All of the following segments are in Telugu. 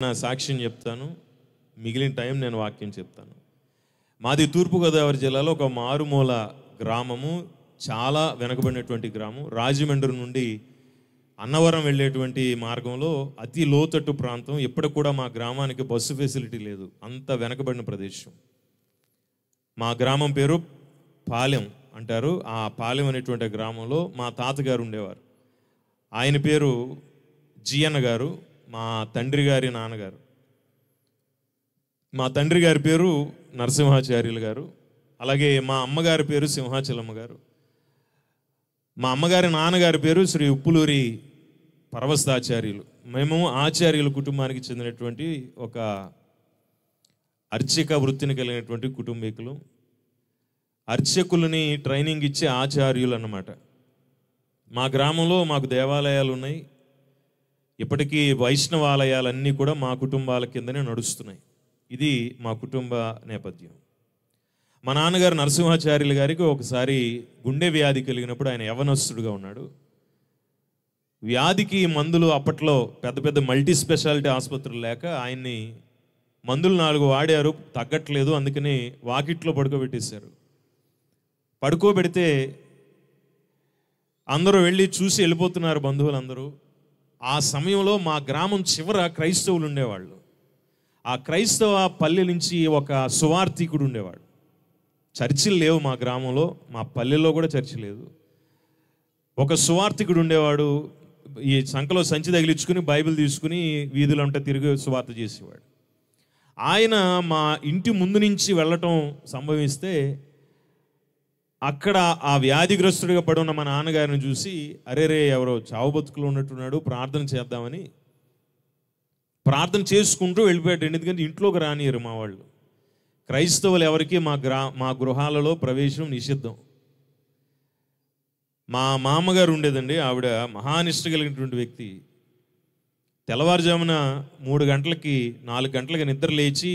నా సాక్ష్యం చెప్తాను, మిగిలిన టైం నేను వాక్యం చెప్తాను. మాది తూర్పుగోదావరి జిల్లాలో ఒక మారుమూల గ్రామము, చాలా వెనకబడినటువంటి గ్రామం. రాజమండ్రి నుండి అన్నవరం వెళ్ళేటువంటి మార్గంలో అతి లోతట్టు ప్రాంతం. ఎప్పటికి కూడా మా గ్రామానికి బస్సు ఫెసిలిటీ లేదు, అంత వెనకబడిన ప్రదేశం. మా గ్రామం పేరు పాలెం అంటారు. ఆ పాలెం అనేటువంటి గ్రామంలో మా తాతగారు ఉండేవారు. ఆయన పేరు జియన్న గారు, మా తండ్రి గారి నాన్నగారు. మా తండ్రి గారి పేరు నరసింహాచార్యులు గారు, అలాగే మా అమ్మగారి పేరు సింహాచలమ్మ గారు. మా అమ్మగారి నాన్నగారి పేరు శ్రీ ఉప్పులూరి పరవస్తాచార్యులు. మేము ఆచార్యుల కుటుంబానికి చెందినటువంటి ఒక అర్చక వృత్తిని కలిగినటువంటి కుటుంబీకులు. అర్చకులని ట్రైనింగ్ ఇచ్చే ఆచార్యులు అన్నమాట. మా గ్రామంలో మాకు దేవాలయాలు ఉన్నాయి. ఇప్పటికీ వైష్ణవాలయాలన్నీ కూడా మా కుటుంబాల కిందనే నడుస్తున్నాయి. ఇది మా కుటుంబ నేపథ్యం. మా నాన్నగారు నరసింహాచార్యులు గారికి ఒకసారి గుండె వ్యాధి కలిగినప్పుడు, ఆయన యవనస్తుడుగా ఉన్నాడు. వ్యాధికి మందులు అప్పట్లో పెద్ద పెద్ద మల్టీ స్పెషాలిటీ ఆసుపత్రులు లేక ఆయన్ని మందులు 4 వాడారు, తగ్గట్లేదు. అందుకని వాకిట్లో పడుకోబెట్టేశారు. పడుకోబెడితే అందరూ వెళ్ళి చూసి వెళ్ళిపోతున్నారు, బంధువులందరూ. ఆ సమయంలో మా గ్రామం చివర క్రైస్తవులు ఉండేవాళ్ళు. ఆ క్రైస్తవ పల్లె నుంచి ఒక సువార్థికుడు ఉండేవాడు. చర్చిలు లేవు మా గ్రామంలో, మా పల్లెల్లో కూడా చర్చి లేదు. ఒక సువార్థికుడు ఉండేవాడు. ఈ సంఖలో సంచి తగిలించుకుని బైబిల్ తీసుకుని వీధులంతా తిరిగి సువార్త చేసేవాడు. ఆయన మా ఇంటి ముందు నుంచి వెళ్ళటం సంభవిస్తే అక్కడ ఆ వ్యాధిగ్రస్తుడిగా పడి ఉన్న మా నాన్నగారిని చూసి, అరేరే ఎవరో చావు బతుకులు ఉన్నట్టున్నాడు, ప్రార్థన చేద్దామని ప్రార్థన చేసుకుంటూ వెళ్ళిపోయాడు. ఎందుకంటే ఇంట్లోకి రానియరు మా వాళ్ళు. క్రైస్తవులు ఎవరికి మా గృహాలలో ప్రవేశం నిషిద్ధం. మా మామగారు ఉండేదండి, ఆవిడ మహానిష్ట కలిగినటువంటి వ్యక్తి. తెల్లవారుజామున 3 గంటలకి 4 గంటలకి నిద్ర లేచి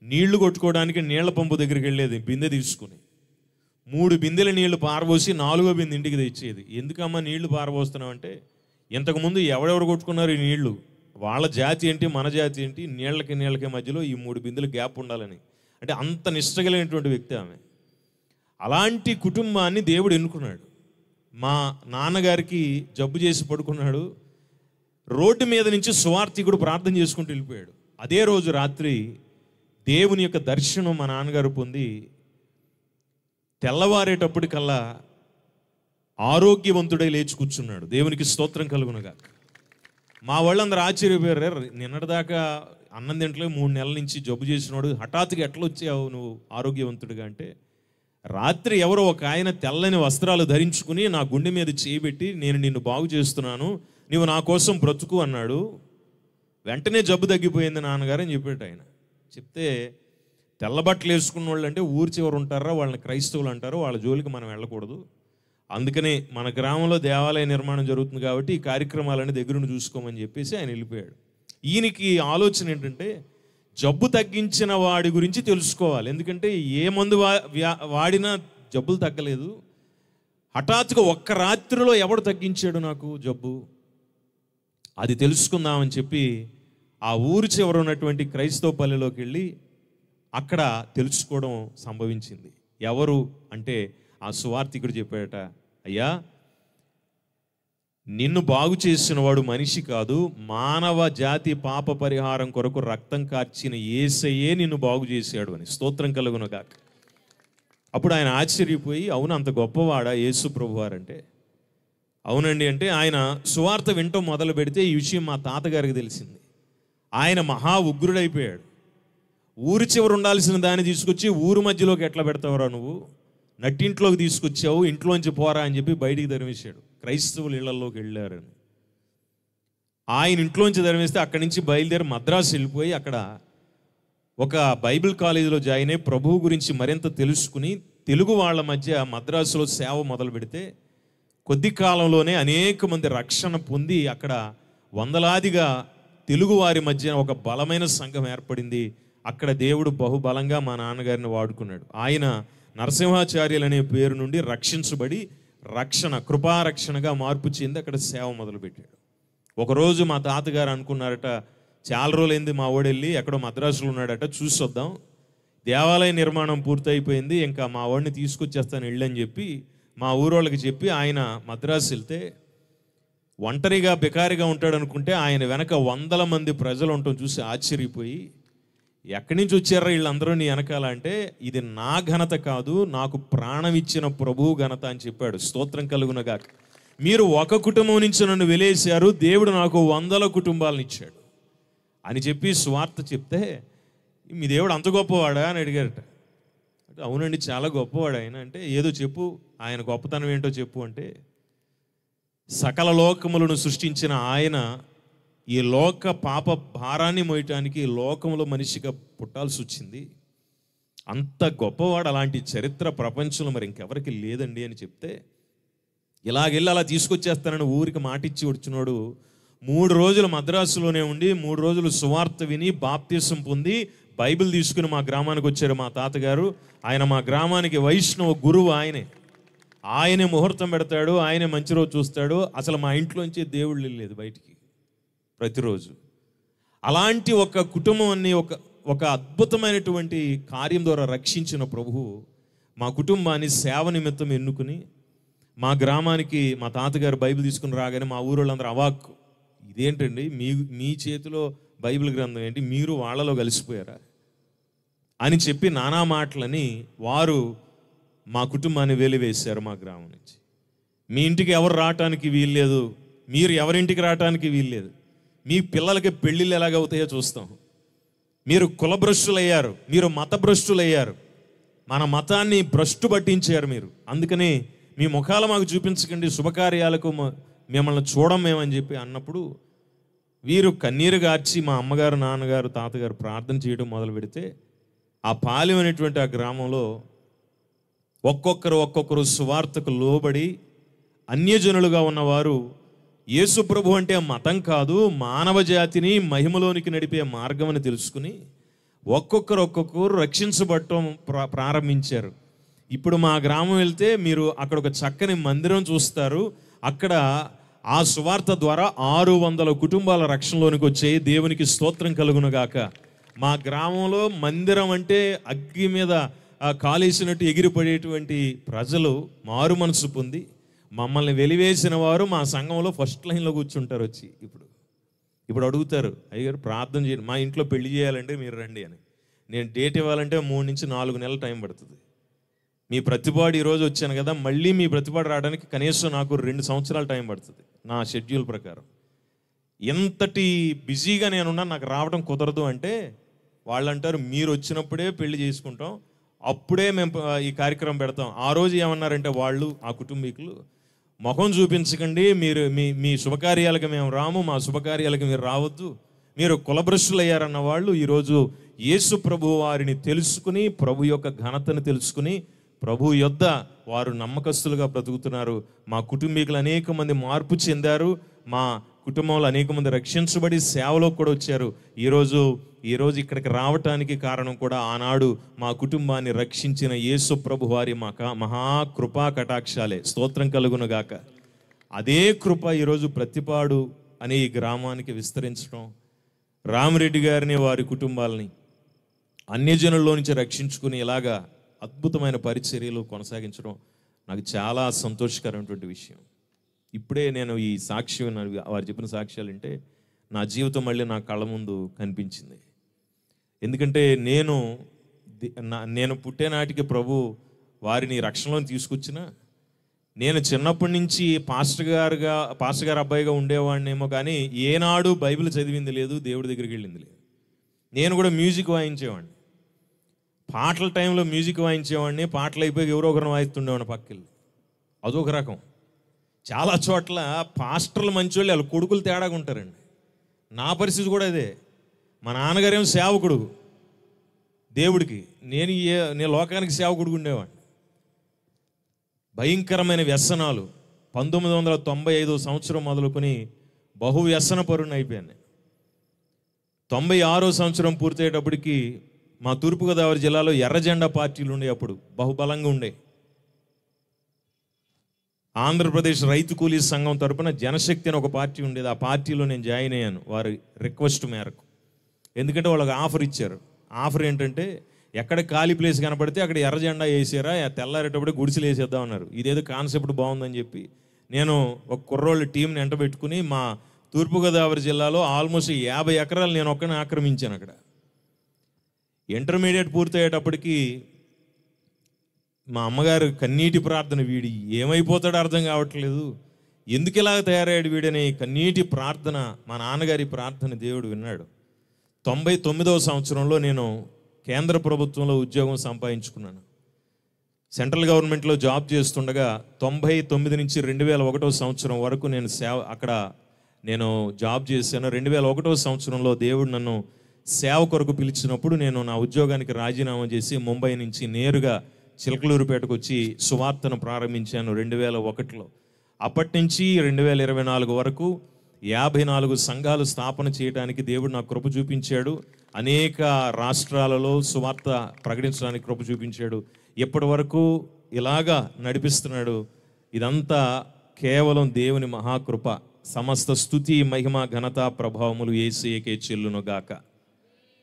నీళ్లు కొట్టుకోవడానికి నీళ్ల పంపు దగ్గరికి వెళ్ళేది, బిందె తీసుకుని. 3 బిందెల నీళ్లు పారబోసి 4వ బిందె ఇంటికి తెచ్చేది. ఎందుకమ్మా నీళ్లు పారబోస్తున్నావు అంటే, ఇంతకుముందు ఎవరెవరు కొట్టుకున్నారు ఈ నీళ్లు, వాళ్ళ జాతి ఏంటి మన జాతి ఏంటి, నీళ్ళకి మధ్యలో ఈ 3 బిందెలు గ్యాప్ ఉండాలని. అంటే అంత నిష్టగలిగినటువంటి వ్యక్తి ఆమె. అలాంటి కుటుంబాన్ని దేవుడు ఎన్నుకున్నాడు. మా నాన్నగారికి జబ్బు చేసి పడుకున్నాడు. రోడ్డు మీద నుంచి సువార్థికుడు ప్రార్థన చేసుకుంటూ వెళ్ళిపోయాడు. అదే రోజు రాత్రి దేవుని యొక్క దర్శనం మా నాన్నగారు పొంది తెల్లవారేటప్పటికల్లా ఆరోగ్యవంతుడై లేచి కూర్చున్నాడు. దేవునికి స్తోత్రం కలుగునగా. మా వాళ్ళందరూ ఆశ్చర్యపోయారు. నిన్నటిదాకా అన్నం తింటలే, 3 నెలల నుంచి జబ్బు చేసినాడు, హఠాత్తుగా ఎట్లా వచ్చావు నువ్వు ఆరోగ్యవంతుడిగా అంటే, రాత్రి ఎవరో ఒక ఆయన తెల్లని వస్త్రాలు ధరించుకుని నా గుండె మీద చేయబెట్టి, నేను నిన్ను బాగు చేస్తున్నాను, నువ్వు నా కోసం బ్రతుకు అన్నాడు. వెంటనే జబ్బు తగ్గిపోయింది నాన్నగారు అని చెప్పాడు ఆయన. చెప్తే, తెల్లబట్టలు వేసుకున్న వాళ్ళు అంటే ఊరి చివరు ఉంటారా, వాళ్ళని క్రైస్తవులు అంటారు, వాళ్ళ జోలికి మనం వెళ్ళకూడదు. అందుకనే మన గ్రామంలో దేవాలయ నిర్మాణం జరుగుతుంది కాబట్టి ఈ కార్యక్రమాలన్నీ దగ్గరుండి చూసుకోమని చెప్పేసి ఆయన వెళ్ళిపోయాడు. ఈయనకి ఆలోచన ఏంటంటే, జబ్బు తగ్గించిన వాడి గురించి తెలుసుకోవాలి. ఎందుకంటే ఏ మందు వాడినా జబ్బులు తగ్గలేదు. హఠాత్తుగా ఒక్క రాత్రిలో ఎవడు తగ్గించాడు నాకు జబ్బు, అది తెలుసుకుందామని చెప్పి ఆ ఊరి చివర ఉన్నటువంటి క్రైస్తవ పల్లెలోకి వెళ్ళి అక్కడ తెలుసుకోవడం సంభవించింది. ఎవరు అంటే ఆ సువార్థికుడు చెప్పాడట, అయ్యా నిన్ను బాగు చేసిన వాడు మనిషి కాదు, మానవ జాతి పాప పరిహారం కొరకు రక్తం కార్చిన యేసయ్యే నిన్ను బాగు చేశాడు అని. స్తోత్రం కలుగునగాక. అప్పుడు ఆయన ఆశ్చర్యపోయి, అవును అంత గొప్పవాడా యేసు ప్రభువారంటే? అవునండి అంటే, ఆయన సువార్త వింటం మొదలు పెడితే ఈ విషయం మా తాతగారికి తెలిసింది. ఆయన మహా ఉగ్రుడైపోయాడు. ఊరి చివరు ఉండాల్సిన దాన్ని తీసుకొచ్చి ఊరు మధ్యలోకి ఎట్లా పెడతావురా నువ్వు, నట్టింట్లోకి తీసుకొచ్చావు, ఇంట్లోంచి పోరా అని చెప్పి బయటికి తరిమేశాడు. క్రైస్తవులు ఇళ్లలోకి వెళ్ళారని ఆయన ఇంట్లోంచి తరిమేస్తే అక్కడి నుంచి బయలుదేరి మద్రాసు వెళ్ళిపోయి అక్కడ ఒక బైబిల్ కాలేజీలో జాయిన్ అయ్యి ప్రభువు గురించి మరింత తెలుసుకుని తెలుగు వాళ్ళ మధ్య మద్రాసులో సేవ మొదలు పెడితే కొద్ది కాలంలోనే అనేక మంది రక్షణ పొంది అక్కడ వందలాదిగా తెలుగు వారి మధ్య ఒక బలమైన సంఘం ఏర్పడింది. అక్కడ దేవుడు బహుబలంగా మా నాన్నగారిని వాడుకున్నాడు. ఆయన నరసింహాచార్యులు అనే పేరు నుండి రక్షించబడి కృపారక్షణగా మార్పు చెంది అక్కడ సేవ మొదలుపెట్టాడు. ఒకరోజు మా తాతగారు అనుకున్నారట, చాలా రోజులైంది మా వాడు వెళ్ళి ఎక్కడో మద్రాసులో ఉన్నాడట, చూసి వద్దాం, దేవాలయ నిర్మాణం పూర్తయిపోయింది, ఇంకా మా వాడిని తీసుకొచ్చేస్తాను వెళ్ళని చెప్పి మా ఊరోళ్ళకి చెప్పి ఆయన మద్రాసు వెళ్తే ఒంటరిగా బికారిగా ఉంటాడు అనుకుంటే ఆయన వెనక 100 మంది ప్రజలు ఉండటం చూసి ఆశ్చర్యపోయి, ఎక్కడి నుంచి వచ్చారా వీళ్ళందరూ నీ వెనకాల అంటే, ఇది నా ఘనత కాదు, నాకు ప్రాణం ఇచ్చిన ప్రభువు ఘనత అని చెప్పాడు. స్తోత్రం కలుగునగాక. మీరు ఒక కుటుంబం నుంచి నన్ను వెలేశారు, దేవుడు నాకు 100 కుటుంబాలను ఇచ్చాడు అని చెప్పి స్వార్థ చెప్తే, మీ దేవుడు అంత గొప్పవాడా అని అడిగారట. అంటే అవునండి చాలా గొప్పవాడు ఆయన. అంటే ఏదో చెప్పు, ఆయన గొప్పతనం ఏంటో చెప్పు అంటే, సకల లోకములను సృష్టించిన ఆయన ఈ లోక పాప భారాన్ని మోయటానికి ఈ లోకంలో మనిషిగా పుట్టాల్సి వచ్చింది. అంత గొప్పవాడు, అలాంటి చరిత్ర ప్రపంచంలో మరి ఇంకెవరికి లేదండి అని చెప్తే, ఇలాగెళ్ళి అలా తీసుకొచ్చేస్తానని ఊరికి మాటిచ్చి వచ్చినోడు 3 రోజులు మద్రాసులోనే ఉండి 3 రోజులు సువార్త విని బాప్తీసం పొంది బైబిల్ తీసుకుని మా గ్రామానికి వచ్చారు మా తాతగారు. ఆయన మా గ్రామానికి వైష్ణవ గురువు. ఆయనే ముహూర్తం పెడతాడు, ఆయనే మంచి రోజు చూస్తాడు. అసలు మా ఇంట్లోంచి దేవుళ్ళు వెళ్ళలేదు బయటికి ప్రతిరోజు. అలాంటి ఒక కుటుంబాన్ని ఒక అద్భుతమైనటువంటి కార్యం ద్వారా రక్షించిన ప్రభువు మా కుటుంబాన్ని సేవ నిమిత్తం ఎన్నుకుని మా గ్రామానికి మా తాతగారు బైబిల్ తీసుకుని రాగానే మా ఊరోళ్ళందరూ అవాక్కు, ఇదేంటండి మీ చేతిలో బైబిల్ గ్రంథం ఏంటి, మీరు వాళ్ళలో కలిసిపోయారా అని చెప్పి నానా మాటలని వారు మా కుటుంబాన్ని వెలివేశారు. మా గ్రామం నుంచి మీ ఇంటికి ఎవరు రావటానికి వీల్లేదు, మీరు ఎవరింటికి రావటానికి వీల్లేదు, మీ పిల్లలకి పెళ్ళిళ్ళు ఎలాగవుతాయో చూస్తాం, మీరు కులభ్రష్టులయ్యారు, మీరు మతభ్రష్టులయ్యారు, మన మతాన్ని భ్రష్టు పట్టించారు మీరు, అందుకని మీ ముఖాలు మాకు చూపించకండి, శుభకార్యాలకు మిమ్మల్ని చూడం మేమని చెప్పి అన్నప్పుడు వీరు కన్నీరు గార్చి మా అమ్మగారు, నాన్నగారు, తాతగారు ప్రార్థన చేయడం మొదలు పెడితే ఆ పాలెం అనేటువంటి ఆ గ్రామంలో ఒక్కొక్కరు సువార్తకు లోబడి అన్యజనులుగా ఉన్నవారు యేసు ప్రభు అంటే మతం కాదు, మానవ జాతిని మహిమలోనికి నడిపే మార్గం అని తెలుసుకుని ఒక్కొక్కరు రక్షించబడటం ప్రారంభించారు. ఇప్పుడు మా గ్రామం వెళ్తే మీరు అక్కడ ఒక చక్కని మందిరం చూస్తారు. అక్కడ ఆ సువార్త ద్వారా 600 కుటుంబాల రక్షణలోనికి వచ్చాయి. దేవునికి స్తోత్రం కలుగునుగాక. మా గ్రామంలో మందిరం అంటే అగ్గి మీద కాలేసినట్టు ఎగిరిపడేటువంటి ప్రజలు మారు మనసు పొంది మమ్మల్ని వెలివేసిన వారు మా సంఘంలో ఫస్ట్ లైన్లో కూర్చుంటారు. వచ్చి ఇప్పుడు అడుగుతారు, అయ్యారు ప్రార్థన చేయండి, మా ఇంట్లో పెళ్లి చేయాలంటే మీరు రండి అని. నేను డేట్ ఇవ్వాలంటే 3 నుంచి 4 నెలల టైం పడుతుంది. మీ ప్రతిపాడు ఈరోజు వచ్చాను కదా, మళ్ళీ మీ ప్రతిపాడు రావడానికి కనీసం నాకు 2 సంవత్సరాల టైం పడుతుంది నా షెడ్యూల్ ప్రకారం. ఎంతటి బిజీగా నేనున్నా నాకు రావడం కుదరదు అంటే వాళ్ళు అంటారు, మీరు వచ్చినప్పుడే పెళ్లి చేసుకుంటాం, అప్పుడే మేము ఈ కార్యక్రమం పెడతాం. ఆ రోజు ఏమన్నారంటే వాళ్ళు, ఆ కుటుంబీకులు, ముఖం చూపించకండి, మీరు మీ శుభకార్యాలకు మేము రాము, మా శుభకార్యాలకు మీరు రావద్దు, మీరు కులభ్రష్టులు అయ్యారన్న వాళ్ళు ఈరోజు యేసు ప్రభు వారిని తెలుసుకుని, ప్రభు యొక్క ఘనతను తెలుసుకుని ప్రభు యొద్ద వారు నమ్మకస్తులుగా బ్రతుకుతున్నారు. మా కుటుంబీకులు అనేక మంది మార్పు చెందారు. మా కుటుంబంలో అనేక మంది రక్షించబడి సేవలో కూడా వచ్చారు. ఈరోజు ఇక్కడికి రావటానికి కారణం కూడా ఆనాడు మా కుటుంబాన్ని రక్షించిన యేసు ప్రభు వారి మహాకృపా కటాక్షాలే. స్తోత్రం కలుగునుగాక. అదే కృప ఈరోజు ప్రతిపాడు అనే ఈ గ్రామానికి విస్తరించడం, రామిరెడ్డి గారిని వారి కుటుంబాలని అన్యజనుల్లో నుంచి రక్షించుకుని ఇలాగా అద్భుతమైన పరిచర్యలు కొనసాగించడం నాకు చాలా సంతోషకరమైనటువంటి విషయం. ఇప్పుడే నేను ఈ సాక్ష్యం, వారు చెప్పిన సాక్ష్యాలు అంటే నా జీవితం మళ్ళీ నా కళ్ళ ముందు కనిపించింది. ఎందుకంటే నేను పుట్టే ప్రభు వారిని రక్షణలో తీసుకొచ్చిన, నేను చిన్నప్పటి నుంచి పాస్టర్ గారు అబ్బాయిగా ఉండేవాడినేమో కానీ ఏనాడు బైబిల్ చదివింది లేదు, దేవుడి దగ్గరికి వెళ్ళింది లేదు. నేను కూడా మ్యూజిక్ వాయించేవాడిని, పాటల టైంలో మ్యూజిక్ వాయించేవాడిని, పాటలు అయిపోయి ఎవరో ఒకరిని వాయిస్తుండేవాడిని పక్కకి. అదొక రకం. చాలా చోట్ల పాస్టర్లు మంచోళ్ళు, వాళ్ళు కొడుకులు తేడాగా ఉంటారండి. నా పరిస్థితి కూడా అదే. మా నాన్నగారేమో సేవకుడు దేవుడికి, నేను లోకానికి సేవకుడు ఉండేవాడిని. భయంకరమైన వ్యసనాలు 1995 సంవత్సరం మొదలుకొని బహు వ్యసన పరుని అయిపోయాను. 96 సంవత్సరం పూర్తయ్యేటప్పటికి మా తూర్పుగోదావరి జిల్లాలో ఎర్రజెండా పార్టీలు ఉండే, అప్పుడు బహుబలంగా ఉండే. ఆంధ్రప్రదేశ్ రైతు కూలీ సంఘం తరపున జనశక్తి అని ఒక పార్టీ ఉండేది. ఆ పార్టీలో నేను జాయిన్ అయ్యాను వారి రిక్వెస్ట్ మేరకు. ఎందుకంటే వాళ్ళకి ఆఫర్ ఇచ్చారు. ఆఫర్ ఏంటంటే ఎక్కడ ఖాళీ ప్లేస్ కనపడితే అక్కడ ఎర్ర జెండా వేసారా, తెల్లారేటప్పుడు గుడిసెలు వేసేద్దాం అన్నారు. ఇదేదో కాన్సెప్ట్ బాగుందని చెప్పి నేను ఒక కుర్రోళ్ళ టీంని ఎంటబెట్టుకుని మా తూర్పుగోదావరి జిల్లాలో ఆల్మోస్ట్ 50 ఎకరాలు నేను ఒక్కనే ఆక్రమించాను. అక్కడ ఇంటర్మీడియట్ పూర్తయ్యేటప్పటికి మా అమ్మగారు కన్నీటి ప్రార్థన, వీడి ఏమైపోతాడో అర్థం కావట్లేదు, ఎందుకు ఇలా తయారయ్యాడు వీడని కన్నీటి ప్రార్థన, మా నాన్నగారి ప్రార్థన దేవుడు విన్నాడు. 99వ సంవత్సరంలో నేను కేంద్ర ప్రభుత్వంలో ఉద్యోగం సంపాదించుకున్నాను. సెంట్రల్ గవర్నమెంట్లో జాబ్ చేస్తుండగా 99 నుంచి 2001వ సంవత్సరం వరకు నేను అక్కడ జాబ్ చేశాను. 2001వ సంవత్సరంలో దేవుడు నన్ను సేవ కొరకు పిలిచినప్పుడు నేను నా ఉద్యోగానికి రాజీనామా చేసి ముంబై నుంచి నేరుగా చిలకలూరుపేటకు వచ్చి సువార్తను ప్రారంభించాను 2001లో. అప్పటి నుంచి 2024 వరకు 54 సంఘాలు స్థాపన చేయడానికి దేవుడు నాకు కృప చూపించాడు. అనేక రాష్ట్రాలలో సువార్త ప్రకటించడానికి కృప చూపించాడు. ఇప్పటి వరకు ఇలాగా నడిపిస్తున్నాడు. ఇదంతా కేవలం దేవుని మహాకృప. సమస్త స్తుతి, మహిమ, ఘనత, ప్రభావములు యేసుకే చెల్లును గాక.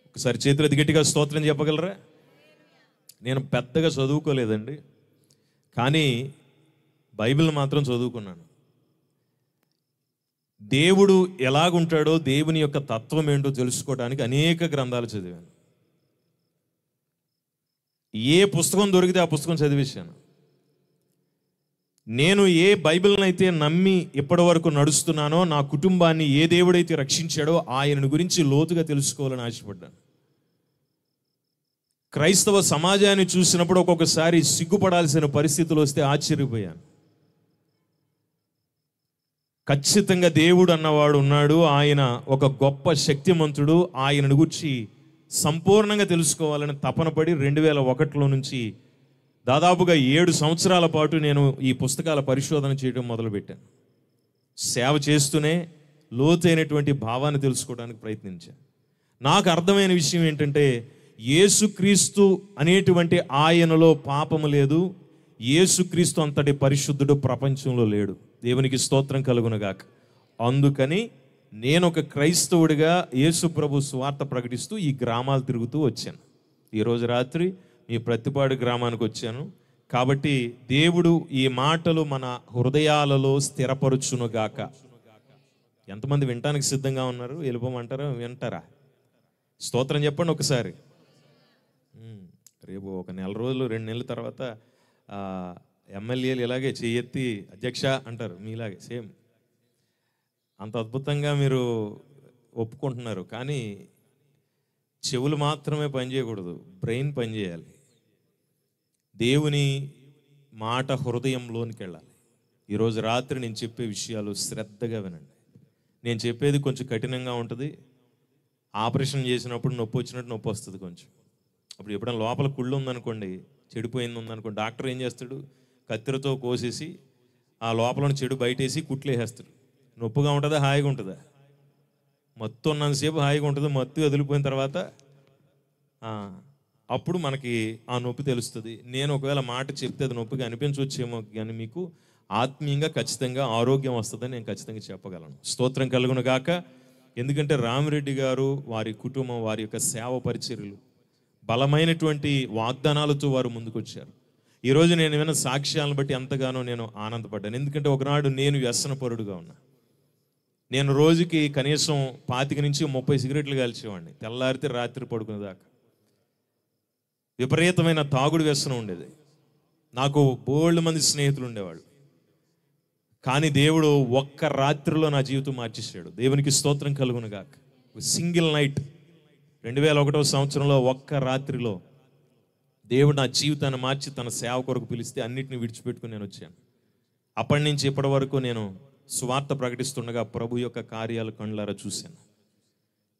ఒకసారి చేతులు గట్టిగా స్తోత్రం చెప్పగలరా? నేను పెద్దగా చదువుకోలేదండి, కానీ బైబిల్ మాత్రం చదువుకున్నాను. దేవుడు ఎలాగుంటాడో, దేవుని యొక్క తత్వం ఏంటో తెలుసుకోవడానికి అనేక గ్రంథాలు చదివాను. ఏ పుస్తకం దొరికితే ఆ పుస్తకం చదివేశాను. నేను ఏ బైబిల్ని అయితే నమ్మి ఇప్పటి వరకు నడుస్తున్నానో, నా కుటుంబాన్ని ఏ దేవుడైతే రక్షించాడో ఆయన గురించి లోతుగా తెలుసుకోవాలని ఆశపడ్డాను. క్రైస్తవ సమాజాన్ని చూసినప్పుడు ఒక్కొక్కసారి సిగ్గుపడాల్సిన పరిస్థితులు వస్తే ఆశ్చర్యపోయాను. ఖచ్చితంగా దేవుడు అన్నవాడు ఉన్నాడు, ఆయన ఒక గొప్ప శక్తిమంతుడు. ఆయనను గురించి సంపూర్ణంగా తెలుసుకోవాలని తపనపడి 2001లో నుంచి దాదాపుగా 7 సంవత్సరాల పాటు నేను ఈ పుస్తకాల పరిశోధన చేయడం మొదలుపెట్టాను. సేవ చేస్తూనే లోతైనటువంటి భావాన్ని తెలుసుకోవడానికి ప్రయత్నించాను. నాకు అర్థమైన విషయం ఏంటంటే, యేసుక్రీస్తు అనేటువంటి ఆయనలో పాపము లేదు. యేసుక్రీస్తు అంతటి పరిశుద్ధుడు ప్రపంచంలో లేడు. దేవునికి స్తోత్రం కలుగునగాక. అందుకని నేను ఒక క్రైస్తవుడిగా యేసు ప్రభు సువార్త ప్రకటిస్తూ ఈ గ్రామాలు తిరుగుతూ వచ్చాను. ఈరోజు రాత్రి మీ ప్రతిపాడు గ్రామానికి వచ్చాను. కాబట్టి దేవుడు ఈ మాటలు మన హృదయాలలో స్థిరపరుచునుగాక. ఎంతమంది వినటానికి సిద్ధంగా ఉన్నారు? వెళ్ళిపోమంటారా? వింటారా? స్తోత్రం చెప్పండి ఒకసారి. రేపు ఒక 1 నెల రోజులు 2 నెలల తర్వాత ఎమ్మెల్యేలు ఇలాగే చెయ్యెత్తి అధ్యక్ష అంటారు, మీలాగే సేమ్. అంత అద్భుతంగా మీరు ఒప్పుకుంటున్నారు. కానీ చెవులు మాత్రమే పనిచేయకూడదు, బ్రెయిన్ పనిచేయాలి. దేవుని మాట హృదయంలోనికి వెళ్ళాలి. ఈరోజు రాత్రి నేను చెప్పే విషయాలు శ్రద్ధగా వినండి. నేను చెప్పేది కొంచెం కఠినంగా ఉంటుంది. ఆపరేషన్ చేసినప్పుడు నొప్పి వచ్చినట్టు నొప్పి వస్తుంది కొంచెం. అప్పుడు ఎప్పుడైనా లోపల కుళ్ళు ఉందనుకోండి, చెడిపోయింది ఉందనుకోండి, డాక్టర్ ఏం చేస్తాడు? కత్తిరతో కోసేసి ఆ లోపల చెడు బయటేసి కుట్లు వేసేస్తాడు. నొప్పిగా ఉంటుందా, హాయిగా ఉంటుందా? మత్తు ఉన్నంతసేపు హాయిగా ఉంటుంది. మత్తు వదిలిపోయిన తర్వాత అప్పుడు మనకి ఆ నొప్పి తెలుస్తుంది. నేను ఒకవేళ మాట చెప్తే అది నొప్పిగా అనిపించవచ్చేమో, కానీ మీకు ఆత్మీయంగా ఖచ్చితంగా ఆరోగ్యం వస్తుందని నేను ఖచ్చితంగా చెప్పగలను. స్తోత్రం కలుగును గాక. ఎందుకంటే రామిరెడ్డి గారు, వారి కుటుంబం, వారి యొక్క సేవ పరిచర్యలు బలమైనటువంటి వాగ్దానాలతో వారు ముందుకొచ్చారు. ఈరోజు నేను విన్న సాక్ష్యాలను బట్టి ఎంతగానో నేను ఆనందపడ్డాను. ఎందుకంటే ఒకనాడు నేను వ్యసనపరుడుగా ఉన్నా. నేను రోజుకి కనీసం 25 నుంచి 30 సిగరెట్లు కాల్చేవాడిని, తెల్లారితే రాత్రి పడుకునేదాకా. విపరీతమైన తాగుడు వ్యసనం ఉండేది. నాకు బోల్డ్ మంది స్నేహితులు ఉండేవాళ్ళు. కానీ దేవుడు ఒక్క రాత్రిలో నా జీవితం మార్చేసాడు. దేవునికి స్తోత్రం కలుగును గాక. సింగిల్ నైట్ 2001వ సంవత్సరంలో ఒక్క రాత్రిలో దేవుడు నా జీవితాన్ని మార్చి తన సేవ కొరకు పిలిస్తే అన్నిటిని విడిచిపెట్టుకుని నేను వచ్చాను. అప్పటి నుంచి ఇప్పటి వరకు నేను సువార్త ప్రకటిస్తుండగా ప్రభు యొక్క కార్యాలు కళ్ళారా చూశాను.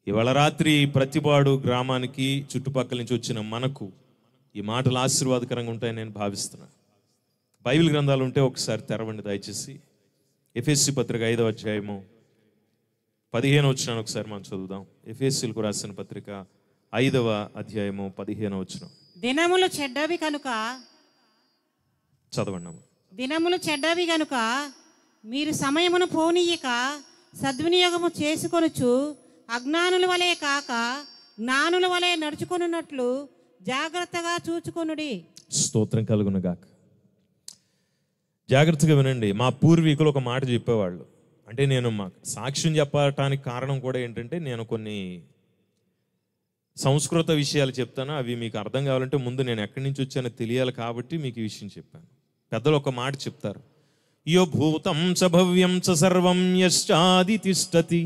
ఇవాళ రాత్రి ప్రతిపాడు గ్రామానికి చుట్టుపక్కల నుంచి వచ్చిన మనకు ఈ మాటలు ఆశీర్వాదకరంగా ఉంటాయని నేను భావిస్తున్నాను. బైబిల్ గ్రంథాలు ఉంటే ఒకసారి తెరవండి దయచేసి. ఎఫెసీ పత్రిక 5వ అధ్యాయము 15వ వచనం ఒకసారి మనం చదువుదాం. ఎఫెసీలకు రాసిన పత్రిక 5వ అధ్యాయము 15వ వచనం. దినములు చెడ్డవి కనుక చదవండి. దినములు చెడ్డవి కనుక మీరు సమయమును పోనీయక సద్వినియోగము చేసుకొనుచు అజ్ఞానుల వలె కాక జ్ఞానుల వలె నడుచుకొనున్నట్లు జాగ్రత్తగా చూచుకొనుడి. స్తోత్రం కలుగును గాక. జాగ్రత్తగా వినండి. మా పూర్వీకులు ఒక మాట చెప్పేవాళ్ళు. అంటే నేను మా సాక్ష్యం చెప్పటానికి కారణం కూడా ఏంటంటే, నేను కొన్ని సంస్కృత విషయాలు చెప్తాను. అవి మీకు అర్థం కావాలంటే ముందు నేను ఎక్కడి నుంచి వచ్చానో తెలియాలి కాబట్టి మీకు ఈ విషయం చెప్పాను. పెద్దలు ఒక మాట చెప్తారు, యో భూతం చ భవ్యం చ సర్వం యశ్చాది తిష్టతి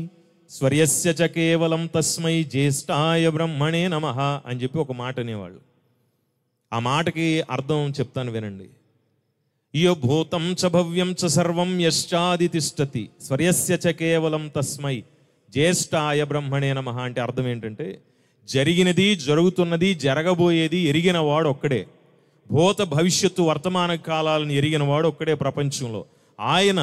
స్వర్యస్య చ కేవలం తస్మై జ్యేష్ఠాయ బ్రహ్మణే నమః అని చెప్పి ఒక మాట అనేవాళ్ళు. ఆ మాటకి అర్థం చెప్తాను వినండి. యో భూతం చ భవ్యం చ సర్వం యశ్చాది తిష్టతి స్వర్యస్య చ కేవలం తస్మై జ్యేష్ఠాయ బ్రహ్మణే నమః అంటే అర్థం ఏంటంటే, జరిగినది, జరుగుతున్నది, జరగబోయేది ఎరిగిన వాడు ఒక్కడే. భూత భవిష్యత్తు వర్తమాన కాలాలను ఎరిగిన వాడు ఒక్కడే ప్రపంచంలో. ఆయన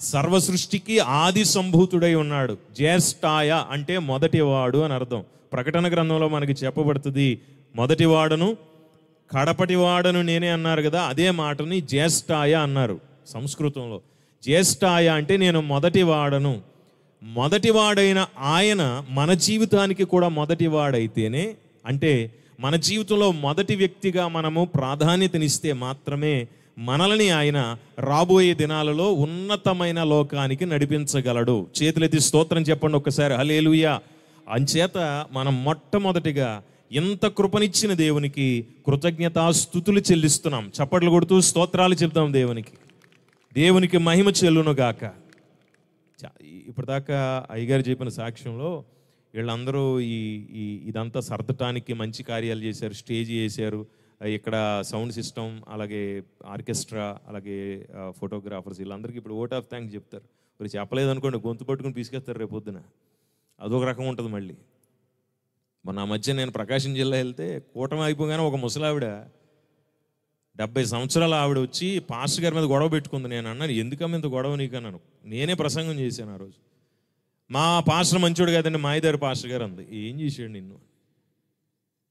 సర్వ సృష్టికి ఆది సంభూతుడై ఉన్నాడు. జ్యేష్ఠాయ అంటే మొదటివాడు అని అర్థం. ప్రకటన గ్రంథంలో మనకి చెప్పబడుతుంది, మొదటివాడను కడపటివాడను నేనే అన్నారు కదా, అదే మాటని జ్యేష్ఠాయ అన్నారు సంస్కృతంలో. జ్యేష్ఠాయ అంటే నేను మొదటివాడను. మొదటివాడైన ఆయన మన జీవితానికి కూడా మొదటివాడైతేనే, అంటే మన జీవితంలో మొదటి వ్యక్తిగా మనము ప్రాధాన్యతనిస్తే మాత్రమే మనల్ని ఆయన రాబోయే దినాలలో ఉన్నతమైన లోకానికి నడిపించగలడు. చేతులెత్తి స్తోత్రం చెప్పండి ఒక్కసారి, హల్లెలూయా. అంచేత మనం మొట్టమొదటిగా ఇంత కృపనిచ్చిన దేవునికి కృతజ్ఞతాస్తుతులు చెల్లిస్తున్నాం. చప్పట్లు కొడుతూ స్తోత్రాలు చెప్తాం దేవునికి. దేవునికి మహిమ చెల్లునుగాక. ఇప్పటిదాకా అయ్యగారు చెప్పిన సాక్ష్యంలో వీళ్ళందరూ ఇదంతా సర్దటానికి మంచి కార్యాలు చేశారు. స్టేజ్ చేశారు, ఇక్కడ సౌండ్ సిస్టమ్, అలాగే ఆర్కెస్ట్రా, అలాగే ఫోటోగ్రాఫర్స్, వీళ్ళందరికీ ఇప్పుడు ఓట్ ఆఫ్ థ్యాంక్స్ చెప్తారు. మరి చెప్పలేదు అనుకోండి, గొంతు పట్టుకుని తీసుకెళ్తారు రేపొద్దున. అదొక రకం ఉంటుంది. మళ్ళీ మొన్న మధ్య నేను ప్రకాశం జిల్లా వెళ్తే కూటమి అయిపోగానే ఒక ముసలావిడ 70 సంవత్సరాల ఆవిడ వచ్చి పాస్టర్ గారి మీద గొడవ పెట్టుకుంది. నేను అన్నాను, ఎందుకమ్మ ఇంత గొడవ నీకు అన్నాను. నేనే ప్రసంగం చేశాను ఆ రోజు. మా పాస్టర్ మంచోడు కదండి, మాయదారి పాస్టర్ గారు అంది. ఏం చేశాడు నిన్ను?